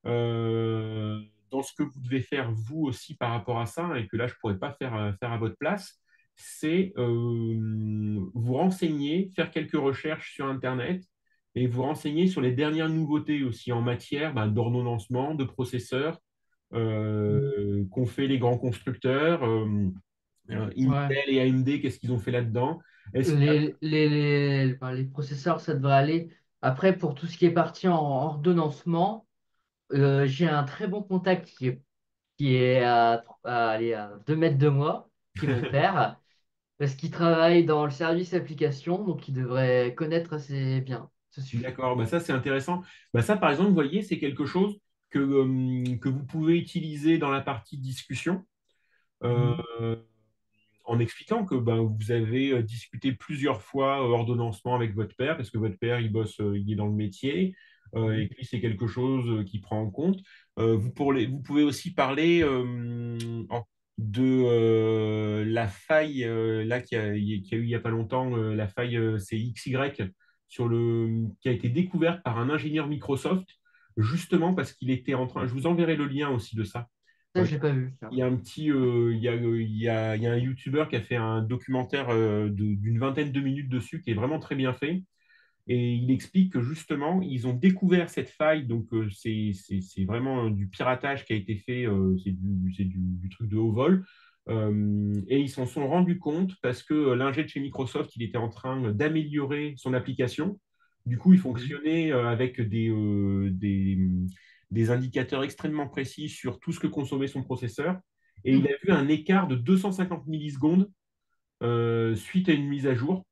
euh, dans ce que vous devez faire vous aussi par rapport à ça, et que là, je ne pourrais pas faire à votre place, c'est vous renseigner, faire quelques recherches sur Internet et vous renseigner sur les dernières nouveautés aussi en matière ben, d'ordonnancement, de processeurs Mhm. qu'ont fait les grands constructeurs. Ouais. Intel et AMD, qu'est-ce qu'ils ont fait là-dedans? Est-ce qu'il y a- Enfin, les processeurs, ça devrait aller. Après, pour tout ce qui est parti en ordonnancement, j'ai un très bon contact qui est allez, à 2 mètres de moi, qui est mon père, parce qu'il travaille dans le service application, donc il devrait connaître assez bien ce sujet. D'accord, bah ça c'est intéressant. Bah ça, par exemple, vous voyez, c'est quelque chose que vous pouvez utiliser dans la partie discussion. Euh, Mhm. En expliquant que ben, vous avez discuté plusieurs fois ordonnancement avec votre père, parce que votre père, il est dans le métier, et Mhm. que lui, c'est quelque chose qu'il prend en compte. Vous pouvez aussi parler, de la faille là qu'il y a eu il n'y a pas longtemps, la faille c'est XY qui a été découverte par un ingénieur Microsoft, justement parce qu'il était en train. Je vous enverrai le lien aussi de ça. Ça, Euh, j'ai pas vu, ça. il y a un petit, il y a un YouTuber qui a fait un documentaire d'une vingtaine de minutes dessus qui est vraiment très bien fait. Et il explique que justement, ils ont découvert cette faille, donc c'est vraiment du piratage qui a été fait, c'est du truc de haut vol. Et ils s'en sont rendus compte parce que l'ingé de chez Microsoft, il était en train d'améliorer son application. Du coup, il Mhm. fonctionnait avec des indicateurs extrêmement précis sur tout ce que consommait son processeur. Et il a vu un écart de 250 millisecondes suite à une mise à jour.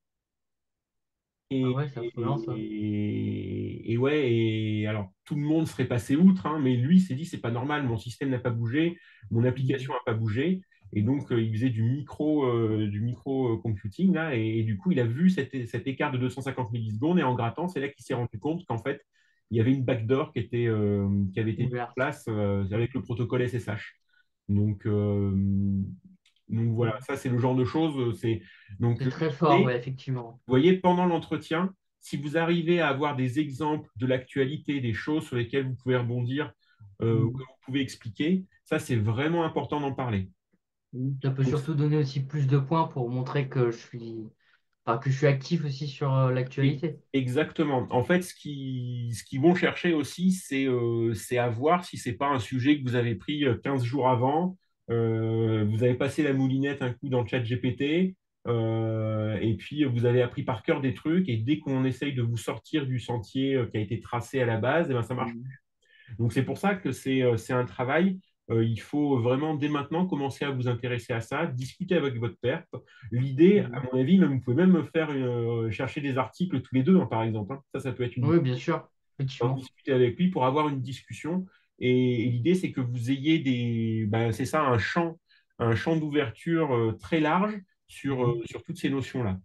Ah Et, ouais, c'est affolant, ça. et ouais, et alors tout le monde serait passé outre, hein, mais lui s'est dit, c'est pas normal, mon système n'a pas bougé, mon application Mhm. n'a pas bougé. Et donc, il faisait du micro computing, là, et du coup, il a vu cet écart de 250 millisecondes, et en grattant, c'est là qu'il s'est rendu compte qu'en fait, il y avait une backdoor qui avait été mise en Ouverte. place avec le protocole SSH. Donc, euh, donc voilà, Mhm. ça, c'est le genre de choses. Donc, C'est très fort, l'idée, ouais, effectivement. vous voyez, pendant l'entretien, si vous arrivez à avoir des exemples de l'actualité, des choses sur lesquelles vous pouvez rebondir, que Mhm. vous pouvez expliquer, ça, c'est vraiment important d'en parler. Ça peut Donc, surtout donner aussi plus de points pour montrer que enfin, que je suis actif aussi sur l'actualité. exactement. En fait, ce qu'ils vont chercher aussi, c'est à voir si c'est pas un sujet que vous avez pris 15 jours avant. Vous avez passé la moulinette un coup dans le chat GPT, et puis vous avez appris par cœur des trucs, et dès qu'on essaye de vous sortir du sentier qui a été tracé à la base, eh ben, ça marche. Mhm. Donc c'est pour ça que c'est un travail. Il faut vraiment dès maintenant commencer à vous intéresser à ça, discuter avec votre père. L'idée, à Mhm. mon avis, même, vous pouvez même chercher des articles tous les deux, hein, par exemple, hein. Ça peut être une Oui, bien sûr, d'en effectivement. discuter avec lui pour avoir une discussion. Et l'idée, c'est que vous ayez c'est ça, un champ d'ouverture très large Mhm. sur toutes ces notions-là.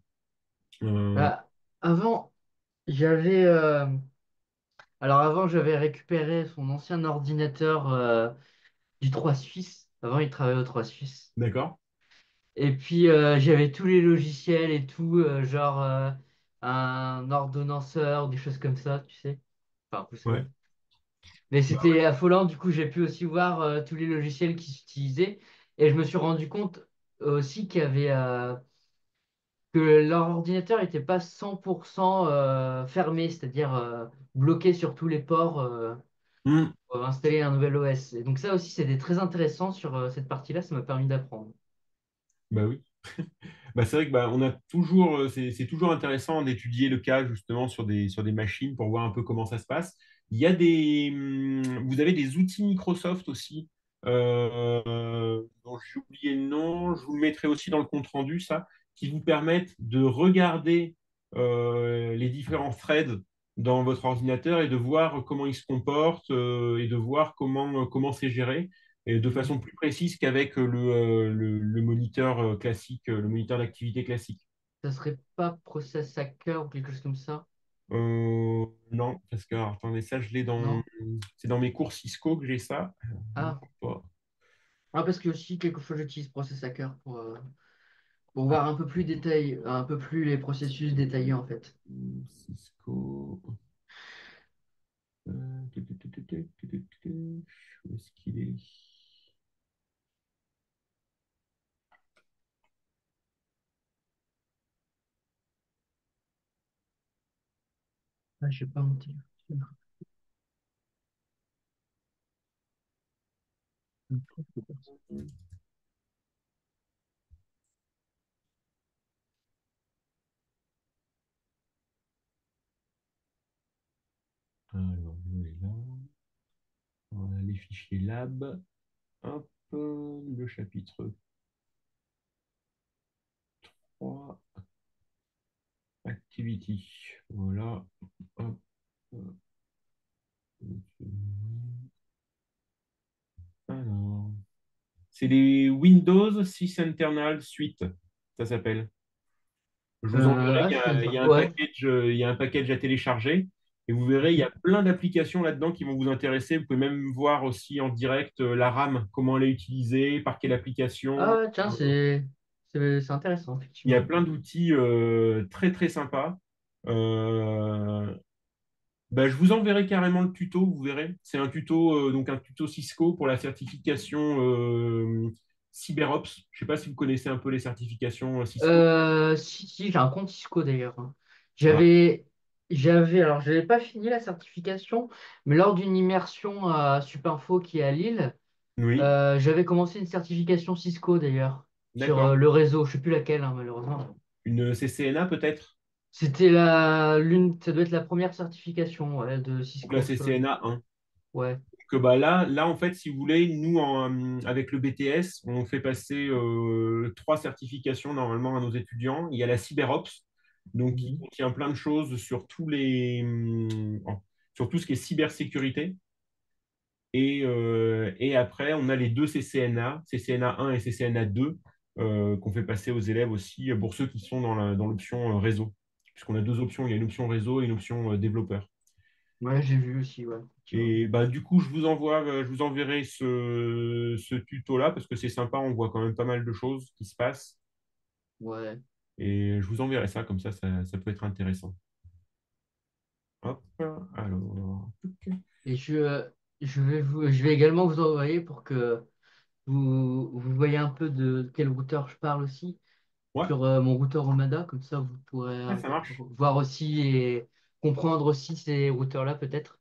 Euh, Bah, avant, j'avais avant, j'avais récupéré son ancien ordinateur du 3 Suisse. Avant, il travaillait au 3 Suisse. d'accord? Et puis, j'avais tous les logiciels et tout, genre un ordonnanceur, des choses comme ça, tu sais. Enfin, vous Ouais. savez. Mais Bah c'était ouais. affolant, du coup, j'ai pu aussi voir tous les logiciels qui s'utilisaient. Et je me suis rendu compte aussi que leur ordinateur n'était pas 100% fermé, c'est-à-dire bloqué sur tous les ports Hmm. pour installer un nouvel OS. Et donc ça aussi, c'était très intéressant sur cette partie-là, ça m'a permis d'apprendre. Bah oui. Bah, c'est vrai que on a toujours, c'est toujours intéressant d'étudier le cas justement sur des machines pour voir un peu comment ça se passe. Vous avez des outils Microsoft aussi, dont j'ai oublié le nom, je vous le mettrai aussi dans le compte-rendu, ça, qui vous permettent de regarder les différents threads dans votre ordinateur et de voir comment ils se comportent et de voir comment c'est géré et de façon Mhm. plus précise qu'avec le moniteur classique, le moniteur d'activité classique. Ça serait pas Process Hacker ou quelque chose comme ça? Non, parce que, alors, attendez, ça, Non? c'est dans mes cours Cisco que j'ai ça. Ah. Pas. Ah, parce que aussi, quelquefois, j'utilise Process Hacker pour voir un peu plus un peu plus les processus détaillés, en fait. Cisco. Où est-ce qu'il est? Ah, j'ai pas mon téléphone. Alors, je vais là. Voilà, les fichiers lab. Hop, le chapitre 3, activity. Voilà. Hop, hop. Alors, c'est les Windows 6 Internal Suite, ça s'appelle. Je vous enverrai, Ah, il y je connais a, il y pas. a un Ouais. package, il y a un package à télécharger. Et vous verrez, il y Mhm. a plein d'applications là-dedans qui vont vous intéresser. Vous pouvez même voir aussi en direct la RAM, comment elle est utilisée, par quelle application. Ah, tiens, c'est intéressant, Il y a effectivement. plein d'outils très très sympas. Euh, je vous enverrai carrément le tuto, vous verrez. C'est un tuto, donc un tuto Cisco pour la certification CyberOps. Je ne sais pas si vous connaissez un peu les certifications Cisco. Si, j'ai un compte Cisco d'ailleurs. Ah, J'avais, alors j'avais pas fini la certification, mais lors d'une immersion à Supinfo qui est à Lille, oui, j'avais commencé une certification Cisco d'ailleurs, sur d'accord. le réseau, je sais plus laquelle, hein, malheureusement. Une CCNA peut-être? C'était ça doit être la première certification ouais, de Donc la Cisco. CCNA 1. Ouais. Que bah là, en fait, si vous voulez, nous, avec le BTS, on fait passer trois certifications normalement à nos étudiants. Il y a la CyberOps, donc qui Mhm. contient plein de choses sur sur tout ce qui est cybersécurité. Et après, on a les deux CCNA, CCNA 1 et CCNA 2, qu'on fait passer aux élèves aussi, pour ceux qui sont dans l'option réseau. Puisqu'on a deux options, il y a une option réseau et une option développeur. Ouais, j'ai vu aussi, ouais, effectivement. Et bah, du coup, je vous enverrai ce tuto-là parce que c'est sympa, on voit quand même pas mal de choses qui se passent. Ouais. Et je vous enverrai ça, comme ça peut être intéressant. Hop, alors. Et je vais également vous envoyer pour que vous voyez un peu de quel routeur je parle aussi Ouais, sur mon routeur Omada, comme ça vous pourrez ouais, ça marche. voir aussi et comprendre aussi ces routeurs-là peut-être.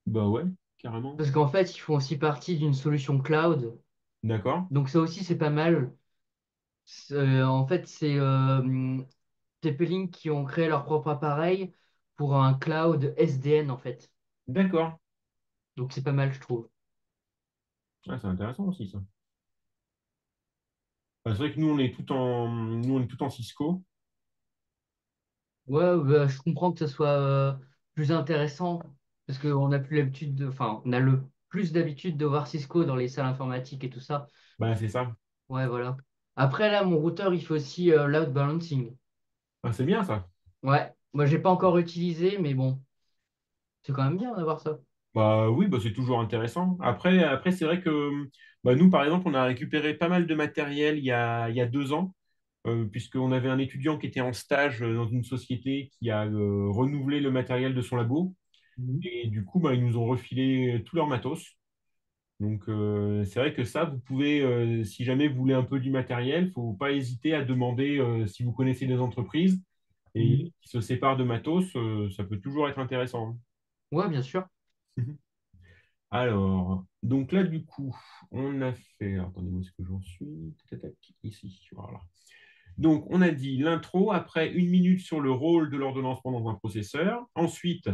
Bah ouais, carrément. Parce qu'en fait, ils font aussi partie d'une solution cloud. D'accord, Donc ça aussi, c'est pas mal. En fait, c'est TP-Link qui ont créé leur propre appareil pour un cloud SDN en fait. d'accord. Donc c'est pas mal, je trouve. Ah, c'est intéressant aussi, ça. Bah, c'est vrai que nous, on est tout en Cisco. Ouais, bah, je comprends que ça soit plus intéressant parce qu'on a plus l'habitude enfin, on a le plus d'habitude de voir Cisco dans les salles informatiques et tout ça. Bah, c'est ça. Ouais, voilà. Après, là, mon routeur, il fait aussi load balancing. Ah, c'est bien, ça. Ouais, moi, j'ai pas encore utilisé, mais bon, c'est quand même bien d'avoir ça. Bah oui, bah, c'est toujours intéressant. Après c'est vrai que bah, nous, par exemple, on a récupéré pas mal de matériel il y a 2 ans, puisqu'on avait un étudiant qui était en stage dans une société qui a renouvelé le matériel de son labo. Mhm. Et du coup, bah, ils nous ont refilé tout leur matos. Donc c'est vrai que ça, vous pouvez, si jamais vous voulez un peu du matériel, faut pas hésiter à demander si vous connaissez des entreprises et Mhm. qui se séparent de matos, ça peut toujours être intéressant. Ouais, bien sûr. Alors, donc là, du coup, on a fait. Alors, attendez, où est-ce que j'en suis? Tac, tac, tac, ici. Voilà. Donc, on a dit l'intro, après 1 minute sur le rôle de l'ordonnancement dans un processeur. Ensuite,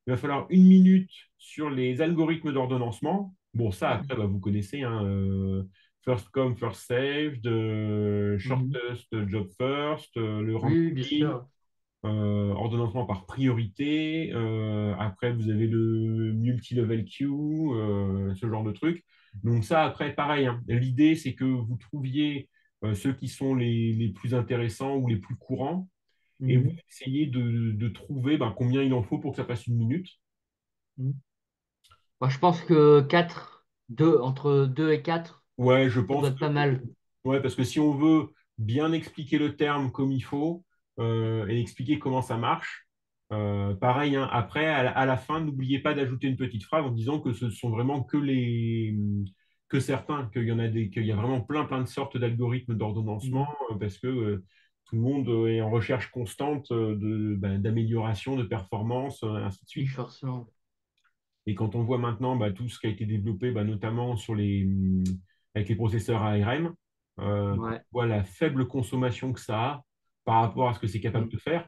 il va falloir 1 minute sur les algorithmes d'ordonnancement. Bon, ça, après, bah, vous connaissez, hein, first come, first served, Mhm. shortest job first, le rank Oui, oui, bien robin, sûr. ordonnancement par priorité. Après, vous avez le multi-level queue, ce genre de truc. Donc ça, après, pareil, hein. L'idée, c'est que vous trouviez ceux qui sont les plus intéressants ou les plus courants, et vous Mhm. essayez de trouver ben, combien il en faut pour que ça passe 1 minute. Mhm. Moi, je pense que 4 2 entre 2 et 4 Ouais, je ça doit pense être que pas mal. ouais, parce que si on veut bien expliquer le terme comme il faut et expliquer comment ça marche, pareil, hein, après, à la fin, n'oubliez pas d'ajouter une petite phrase en disant que ce sont vraiment que certains, qu'il y a vraiment plein de sortes d'algorithmes d'ordonnancement, Mhm. parce que tout le monde est en recherche constante d'amélioration, de performance, ainsi de Oui, suite. forcément. Et quand on voit maintenant tout ce qui a été développé, notamment avec les processeurs ARM, quand Ouais. on voit la faible consommation que ça a par rapport à ce que c'est capable Mhm. de faire,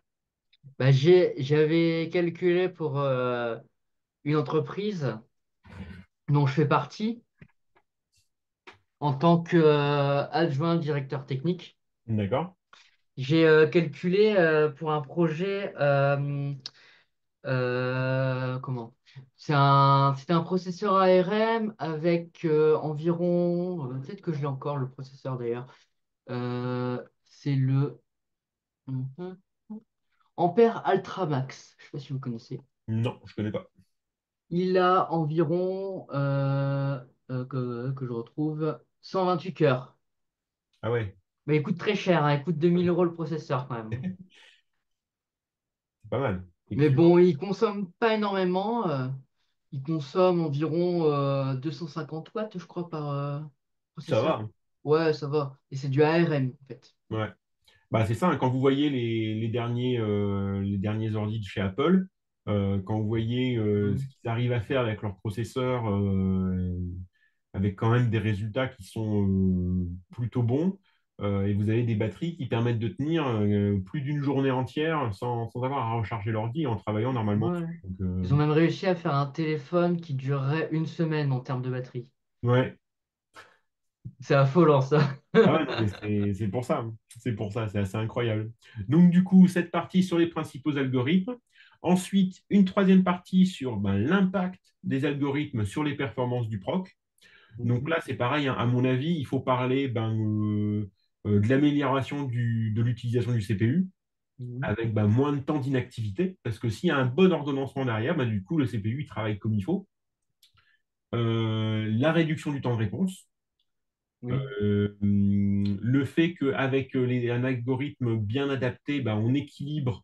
Bah, j'avais calculé pour une entreprise dont je fais partie en tant qu'adjoint directeur technique. d'accord? J'ai calculé pour un projet, comment? C'était un processeur ARM avec environ, peut-être que je l'ai encore le processeur d'ailleurs. C'est le Mhm. Ampère Ultramax. Je sais pas si vous connaissez. Non, je connais pas. Il a environ, que je retrouve, 128 cœurs. Ah ouais, Mais il coûte très cher, hein, il coûte 2000 € le processeur quand même. c'est pas mal, Mais effectivement. bon, il consomme pas énormément. Il consomme environ 250 watts, je crois, par Ça va, processeur. hein. Ouais, ça va. Et c'est du ARM, en fait. Ouais. Bah, c'est ça, hein, quand vous voyez les derniers ordi de chez Apple, quand vous voyez ce Mm. qu'ils arrivent à faire avec leur processeur, avec quand même des résultats qui sont plutôt bons, et vous avez des batteries qui permettent de tenir plus d'une journée entière sans avoir à recharger l'ordi en travaillant normalement Ouais. dessus. Donc, Ils ont même réussi à faire un téléphone qui durerait une semaine en termes de batterie. ouais. C'est affolant, ça. Ah ouais, non, mais c'est pour ça, hein. C'est pour ça, c'est assez incroyable. Donc, du coup, cette partie sur les principaux algorithmes. Ensuite, une troisième partie sur ben, l'impact des algorithmes sur les performances du proc. Donc Mhm. là, c'est pareil, hein. À mon avis, il faut parler de l'amélioration de l'utilisation du CPU Mhm. avec ben, moins de temps d'inactivité, parce que s'il y a un bon ordonnancement derrière, ben, du coup, le CPU, il travaille comme il faut. La réduction du temps de réponse. Oui. Le fait qu'avec un algorithme bien adapté, ben, on équilibre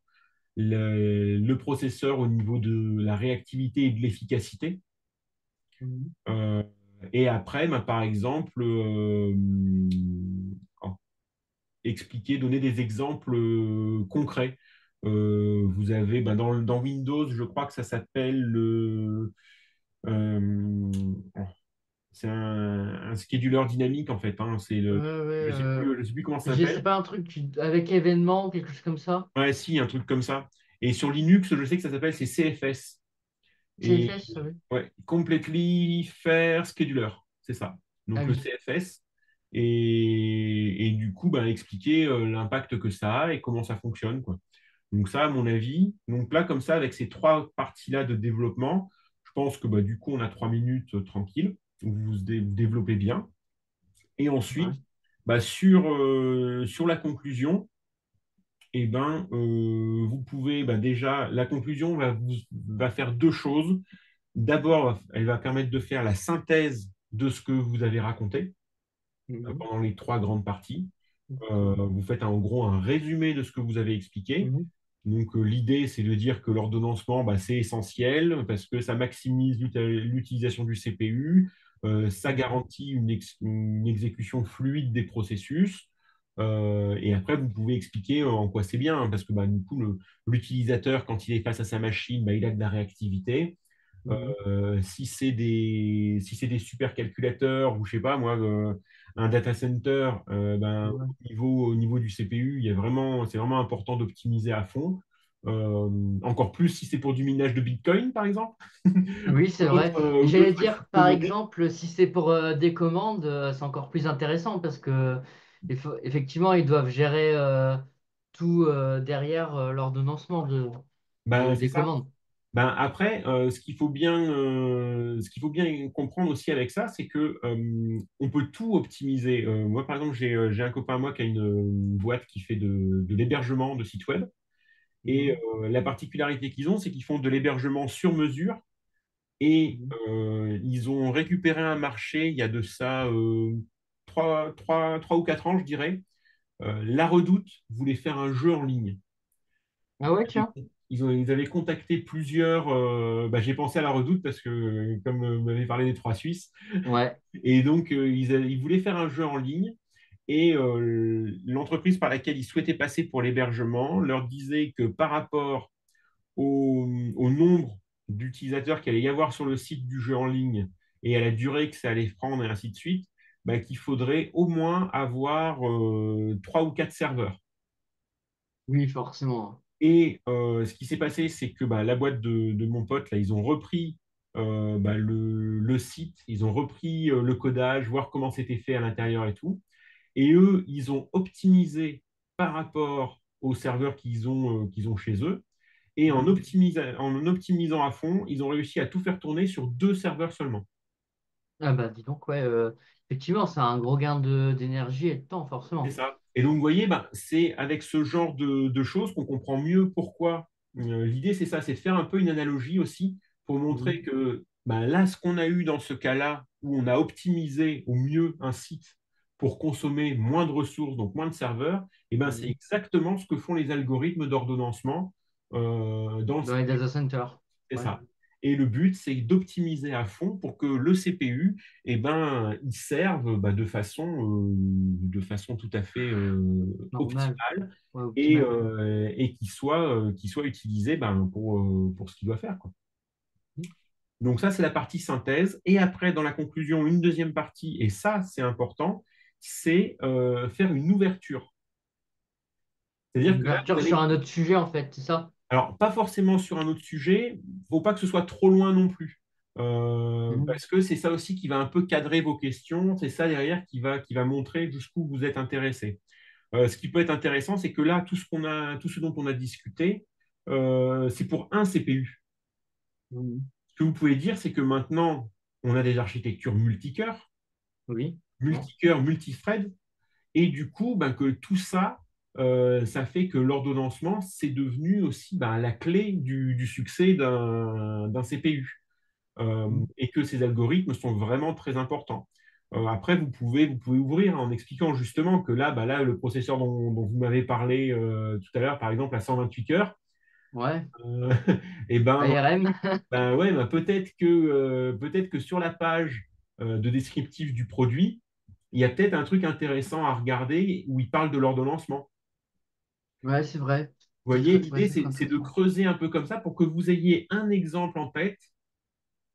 le processeur au niveau de la réactivité et de l'efficacité. Mhm. Euh, et après, ben, par exemple, expliquer, donner des exemples concrets. Vous avez ben, dans Windows, je crois que ça s'appelle euh, c'est un scheduler dynamique en fait, hein. Ouais, ouais, Je sais plus comment ça c'est s'appelle. pas un truc avec événement ou quelque chose comme ça? Ouais, si, un truc comme ça. Et sur Linux, je sais que ça s'appelle c'est CFS. Et CFS, oui. ouais, Completely Fair Scheduler, c'est ça. Ah Donc le oui. CFS. Et du coup, ben, expliquer l'impact que ça a et comment ça fonctionne, quoi. Donc ça, à mon avis, donc là, comme ça, avec ces trois parties-là de développement, je pense que bah, du coup, on a 3 minutes tranquilles, où vous développez bien. Et Ouais. ensuite, bah, sur la conclusion, eh ben, vous pouvez bah, déjà, la conclusion va faire deux choses. D'abord, elle va permettre de faire la synthèse de ce que vous avez raconté Mhm. pendant les trois grandes parties. Ok. Vous faites en gros un résumé de ce que vous avez expliqué. Mhm. Donc, l'idée, c'est de dire que l'ordonnancement, bah, c'est essentiel parce que ça maximise l'utilisation du CPU, ça Mhm. garantit une exécution fluide des processus. Et après, vous pouvez expliquer en quoi c'est bien, hein, parce que bah, du coup, l'utilisateur, quand il est face à sa machine, bah, il a de la réactivité. Mhm. Si c'est des supercalculateurs ou je sais pas moi, un data center, ben, Ouais. au niveau du CPU, c'est vraiment important d'optimiser à fond. Encore plus si c'est pour du minage de Bitcoin, par exemple, Oui, c'est vrai. Et ou j'allais d'autres dire, par crypto-monnaies. exemple, si c'est pour des commandes, c'est encore plus intéressant parce que effectivement, ils doivent gérer tout derrière l'ordonnancement Ben, c'est des ça. commandes. Ben, après, ce qu'il faut bien comprendre aussi avec ça, c'est que on peut tout optimiser. Moi, par exemple, j'ai un copain à moi qui a une boîte qui fait de l'hébergement de sites web. Et Mhm. la particularité qu'ils ont, c'est qu'ils font de l'hébergement sur mesure et Mhm. ils ont récupéré un marché il y a de ça 3 ou 4 ans, je dirais. La Redoute voulait faire un jeu en ligne. Ah ouais, tiens. Ils avaient contacté plusieurs. Bah, j'ai pensé à La Redoute parce que, comme vous m'avez parlé des Trois Suisses, Ouais. et donc ils voulaient faire un jeu en ligne. Et l'entreprise par laquelle ils souhaitaient passer pour l'hébergement leur disait que par rapport au nombre d'utilisateurs qu'il allait y avoir sur le site du jeu en ligne et à la durée que ça allait prendre et ainsi de suite, bah, qu'il faudrait au moins avoir 3 ou 4 serveurs. Oui, forcément. Et ce qui s'est passé, c'est que bah, la boîte de mon pote, là, ils ont repris bah, le site, ils ont repris le codage, voir comment c'était fait à l'intérieur et tout. Et eux, ils ont optimisé par rapport aux serveurs qu'ils ont chez eux. Et Mhm. en optimisant à fond, ils ont réussi à tout faire tourner sur 2 serveurs seulement. Ah bah dis donc, ouais. Effectivement, c'est un gros gain d'énergie et de temps, C'est forcément. ça. Et donc, vous voyez, ben, c'est avec ce genre de choses qu'on comprend mieux pourquoi. L'idée, c'est ça, c'est de faire un peu une analogie aussi pour montrer Mhm. que ben, là, ce qu'on a eu dans ce cas-là, où on a optimisé au mieux un site pour consommer moins de ressources, donc moins de serveurs, et ben, c'est Mhm. exactement ce que font les algorithmes d'ordonnancement dans le Dans les data CPU. centers. C'est Ouais. ça. Et le but, c'est d'optimiser à fond pour que le CPU, eh ben, il serve bah, de façon tout à fait Normal. optimale Ouais, optimal. et qu'il soit utilisé ben, pour ce qu'il doit faire, quoi. Mhm. Donc ça, c'est la partie synthèse. Et après, dans la conclusion, une deuxième partie, et ça, c'est important, c'est faire une ouverture. C'est-à-dire Une que là, vous ouverture sur allez un autre sujet, en fait, c'est ça? alors, pas forcément sur un autre sujet, il ne faut pas que ce soit trop loin non plus. Mhm. Parce que c'est ça aussi qui va un peu cadrer vos questions, c'est ça derrière qui va montrer jusqu'où vous êtes intéressé. Ce qui peut être intéressant, c'est que là, tout ce dont on a discuté, c'est pour un CPU. Mhm. Ce que vous pouvez dire, c'est que maintenant, on a des architectures multicœurs, Oui. Bon. multicœurs, multithread, et du coup, ben, que tout ça, ça fait que l'ordonnancement, c'est devenu aussi ben, la clé du succès d'un CPU. Mhm. Et que ces algorithmes sont vraiment très importants. Après, vous pouvez ouvrir en expliquant justement que là, bah là le processeur dont vous m'avez parlé tout à l'heure, par exemple, à 128 cœurs, Ouais. euh, et ben, ARM. ouais, ben, peut-être que sur la page de descriptif du produit, il y a peut-être un truc intéressant à regarder où il parle de l'ordonnancement. Ouais, c'est vrai. Vous voyez, Ouais, l'idée, ça serait c'est de intéressant. creuser un peu comme ça pour que vous ayez un exemple en tête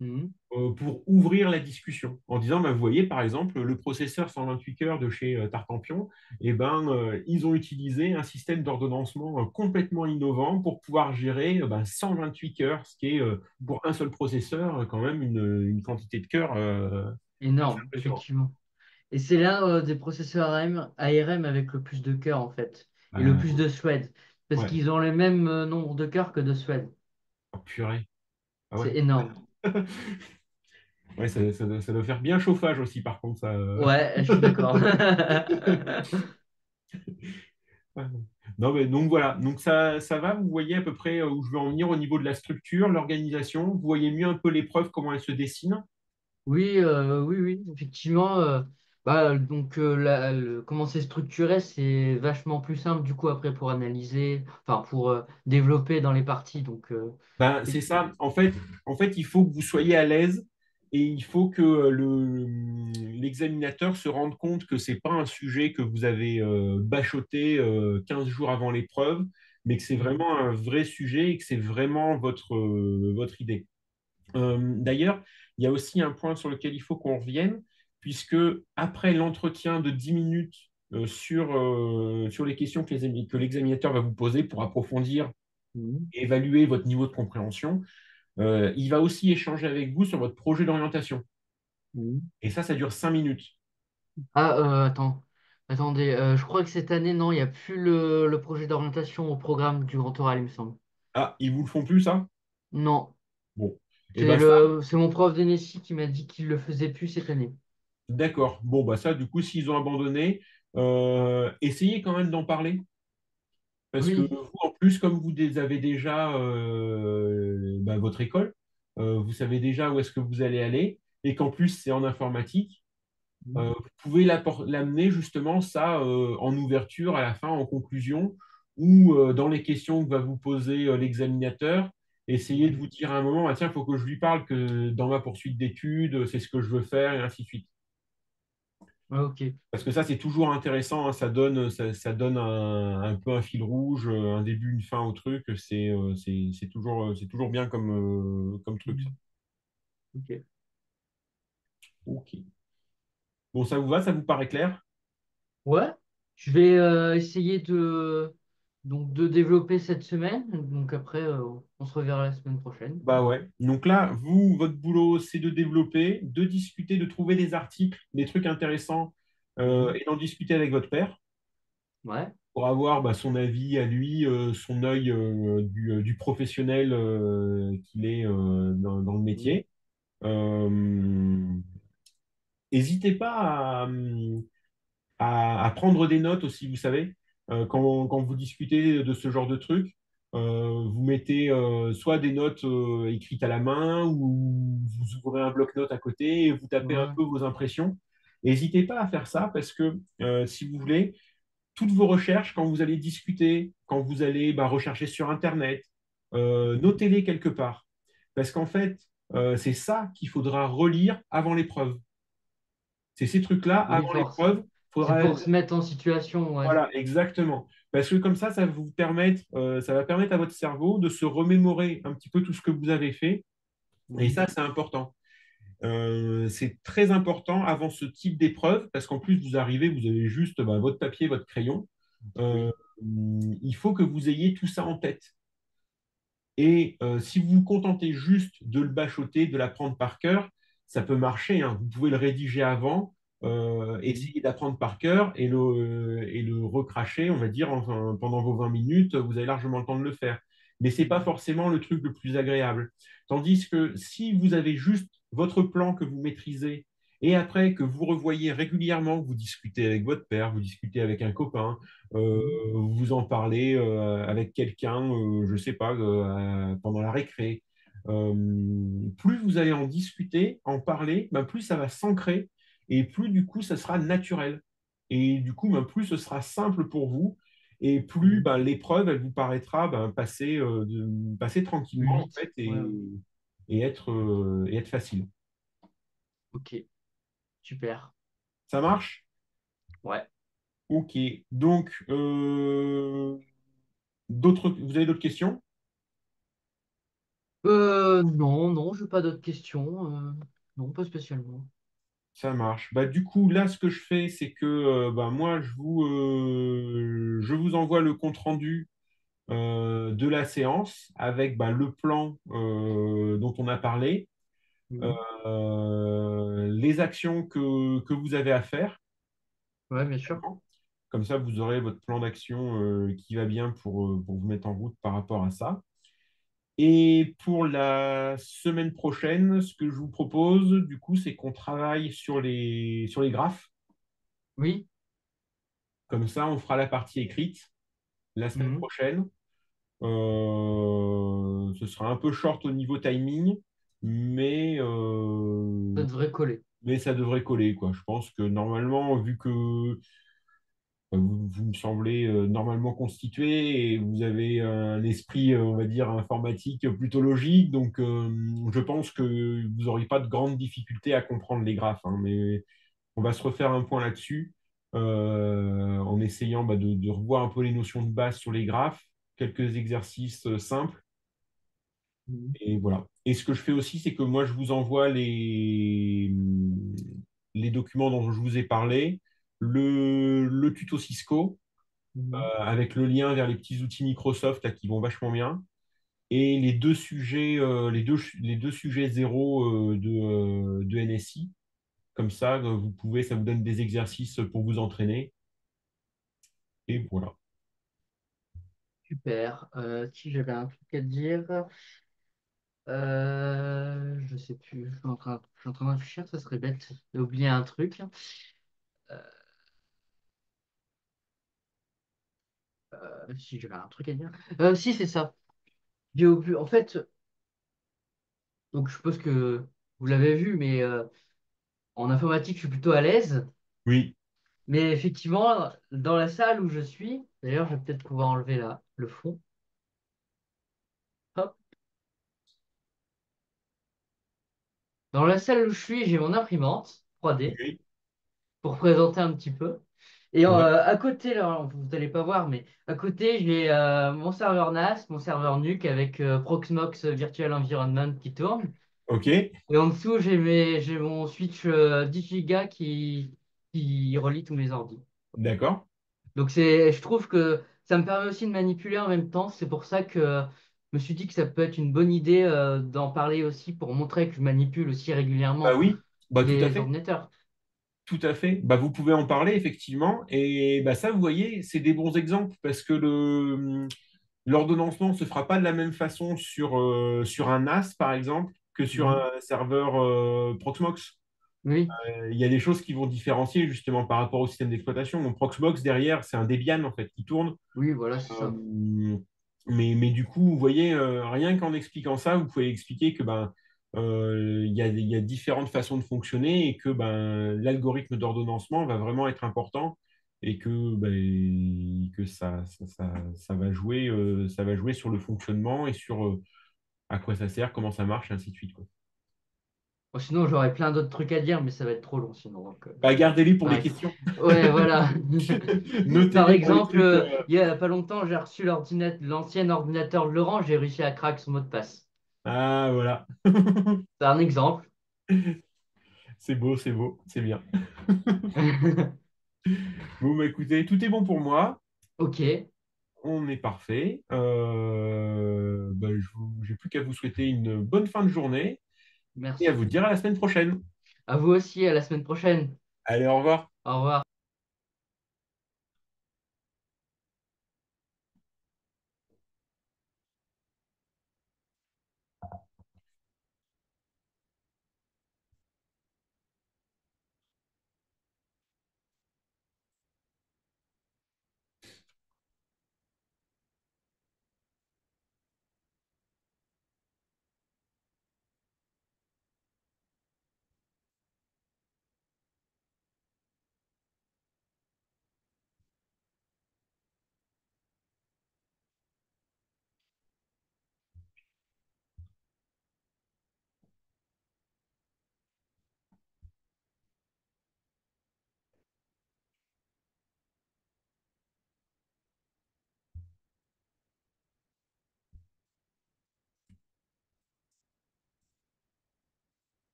Mhm. pour ouvrir la discussion en disant, bah, vous voyez, par exemple, le processeur 128 cœurs de chez Tartampion, eh ben, ils ont utilisé un système d'ordonnancement complètement innovant pour pouvoir gérer 128 cœurs, ce qui est, pour un seul processeur, quand même une quantité de cœurs assez Énorme, impressionnante. effectivement. Et c'est l'un des processeurs ARM avec le plus de cœurs, en fait. Et le plus Euh, de threads. Parce ouais, qu'ils ont le même nombre de cœurs que de threads. oh, purée. Ah ouais. C'est énorme. Ouais, ça doit faire bien chauffage aussi, par contre, ça. Ouais, je suis d'accord. Ouais. Non, mais donc voilà, donc ça va, vous voyez à peu près où je veux en venir au niveau de la structure, l'organisation, vous voyez mieux un peu l'épreuve, comment elle se dessine. Oui, oui, oui, effectivement. Donc, comment c'est structuré, c'est vachement plus simple du coup après pour analyser, enfin pour développer dans les parties. Donc, Ben, c'est effectivement. ça, en fait, il faut que vous soyez à l'aise et il faut que l'examinateur se rende compte que c'est pas un sujet que vous avez bachoté 15 jours avant l'épreuve, mais que c'est Mhm. vraiment un vrai sujet et que c'est vraiment votre idée. D'ailleurs, il y a aussi un point sur lequel il faut qu'on revienne, puisque après l'entretien de 10 minutes sur les questions que l'examinateur va vous poser pour approfondir Mhm. et évaluer votre niveau de compréhension, il va aussi échanger avec vous sur votre projet d'orientation. Mhm. Et ça dure 5 minutes. Ah, attendez, je crois que cette année, non, il n'y a plus le projet d'orientation au programme du Grand Oral, il me semble. Ah, ils vous le font plus, ça? Non, Bon. Et ben ça, c'est mon prof de Nessie qui m'a dit qu'il le faisait plus cette année. d'accord. Bon, bah ça, du coup, s'ils ont abandonné, essayez quand même d'en parler. Parce que Oui. vous, en plus, comme vous avez déjà votre école, vous savez déjà où est-ce que vous allez aller, et qu'en plus c'est en informatique, Mhm. vous pouvez l'amener justement ça en ouverture, à la fin, en conclusion, ou dans les questions que va vous poser l'examinateur, essayez de Mhm. vous dire à un moment, ah, tiens, il faut que je lui parle que dans ma poursuite d'études, c'est ce que je veux faire, et ainsi de suite. Ah, ok. Parce que ça, c'est toujours intéressant, hein, ça donne un peu un fil rouge, un début, une fin au truc. C'est toujours bien comme truc, ça. Mhm. Ok. Ok. Bon, ça vous va? Ça vous paraît clair? Ouais, je vais essayer de développer cette semaine. Donc après, on se reverra la semaine prochaine. Bah ouais. Donc là, vous, votre boulot, c'est de développer, de discuter, de trouver des articles, des trucs intéressants Mhm. et d'en discuter avec votre père Ouais. pour avoir bah, son avis à lui, son œil du professionnel qu'il est dans le Mhm. métier. Euh, N'hésitez pas à prendre des notes aussi, vous savez, quand vous discutez de ce genre de trucs. Vous mettez soit des notes écrites à la main ou vous ouvrez un bloc-notes à côté et vous tapez un Ouais, peu vos impressions. N'hésitez pas à faire ça parce que si vous voulez, toutes vos recherches, quand vous allez discuter, quand vous allez rechercher sur Internet, notez-les quelque part. Parce qu'en fait, c'est ça qu'il faudra relire avant l'épreuve. C'est ces trucs-là, oui, avant force. l'épreuve, C'est faudra... pour se mettre en situation, ouais. Voilà, exactement. Parce que comme ça va permettre à votre cerveau de se remémorer un petit peu tout ce que vous avez fait. Et Mhm. ça, c'est important. C'est très important avant ce type d'épreuve, parce qu'en plus, vous arrivez, vous avez juste votre papier, votre crayon. Euh, Oui. il faut que vous ayez tout ça en tête. Et si vous vous contentez juste de le bachoter, de l'apprendre par cœur, ça peut marcher, hein. Vous pouvez le rédiger avant, Mhm. essayer d'apprendre par cœur et le recracher, on va dire, pendant vos 20 minutes, vous avez largement le temps de le faire. Mais ce n'est pas Mhm. forcément le truc le plus agréable. Tandis que si vous avez juste votre plan que vous maîtrisez et après que vous revoyez régulièrement, vous discutez avec votre père, vous discutez avec un copain, euh, Mhm. vous en parlez avec quelqu'un, je ne sais pas, pendant la récré. Euh, Plus vous allez en discuter, en parler, plus ça va s'ancrer et plus du coup ça sera naturel. Et du coup, plus ce sera simple pour vous et plus Mhm. l'épreuve, elle vous paraîtra passer, passer Plus tranquillement en vite. fait Ouais, ouais. et être facile. Ok, super. Ça marche? Ouais. Ok. Donc, vous avez d'autres questions? Non, non, j'ai pas d'autres questions. Non, pas spécialement. Ça marche. Du coup, là, ce que je fais, c'est que moi, je vous envoie le compte-rendu de la séance avec le plan dont on a parlé, Mhm. les actions que vous avez à faire. Ouais, bien sûr. Comme ça, vous aurez votre plan d'action qui va bien pour vous mettre en route par rapport à ça. Et pour la semaine prochaine, ce que je vous propose, du coup, c'est qu'on travaille sur les graphes. Oui. Comme ça, on fera la partie écrite la semaine Mhm. prochaine. Ce sera un peu short au niveau timing, mais, Ça devrait coller. mais ça devrait coller, quoi. Je pense que normalement, vu que vous me semblez normalement constitué et vous avez un esprit, on va dire, informatique plutôt logique, donc je pense que vous n'aurez pas de grandes difficultés à comprendre les graphes, hein, mais on va se refaire un point là-dessus en essayant de revoir un peu les notions de base sur les graphes, quelques exercices simples, Mhm. et voilà. Et ce que je fais aussi, c'est que moi, je vous envoie les documents dont je vous ai parlé, le tuto Cisco, Mhm. avec le lien vers les petits outils Microsoft là, qui vont vachement bien, et les deux sujets, les deux sujets zéro de NSI. Comme ça, ça vous donne des exercices pour vous entraîner. Et voilà. Super. Si j'avais un truc à dire, je sais plus. Je suis en train de réfléchir, ça serait bête d'oublier un truc. Si j'avais un truc à dire. Si, c'est ça. En fait, donc je suppose que vous l'avez vu, mais en informatique, je suis plutôt à l'aise. Oui, Mais effectivement, dans la salle où je suis, d'ailleurs, je vais peut-être pouvoir enlever le fond. Hop. Dans la salle où je suis, j'ai mon imprimante 3D oui, pour présenter un petit peu. Et ouais, à côté, là, vous n'allez pas voir, mais à côté, j'ai mon serveur NAS, mon serveur NUC avec Proxmox Virtual Environment qui tourne. ok, Et en dessous, j'ai mon switch 10 Go qui relie tous mes ordi. d'accord. Donc je trouve que ça me permet aussi de manipuler en même temps. C'est pour ça que je me suis dit que ça peut être une bonne idée d'en parler aussi pour montrer que je manipule aussi Bah régulièrement oui, tout à les fait, ordinateurs. tout à fait. Vous pouvez en parler effectivement, et ça, vous voyez, c'est des bons exemples parce que l'ordonnancement ne se fera pas de la même façon sur un NAS, par exemple, que sur Mhm. un serveur Proxmox. Oui, Il y a des choses qui vont différencier justement par rapport au système d'exploitation. Mon Proxmox derrière, c'est un Debian en fait qui tourne. oui, voilà, c'est ça. Euh, Mais du coup, vous voyez, rien qu'en expliquant ça, vous pouvez expliquer que ben, il y a différentes façons de fonctionner et que ben, l'algorithme d'ordonnancement va vraiment être important et que, ben, que ça va jouer sur le fonctionnement et sur à quoi ça sert, comment ça marche, et ainsi de suite, quoi. Bon, sinon, j'aurais plein d'autres trucs à dire, mais ça va être trop long sinon. Donc, Bah, gardez-les pour les pareil. questions. Ouais, voilà. Par Notez-les pour les exemple, trucs. il y a pas longtemps, j'ai reçu l'ancien ordinateur de Laurent, j'ai réussi à craquer son mot de passe. Ah, voilà. C'est un exemple. C'est beau, c'est bien. Bon, bah, écoutez, tout est bon pour moi. Ok, On est parfait. Bah, j'ai plus qu'à vous souhaiter une bonne fin de journée et à vous merci. dire à la semaine prochaine. À vous aussi, à la semaine prochaine. Allez, au revoir. Au revoir.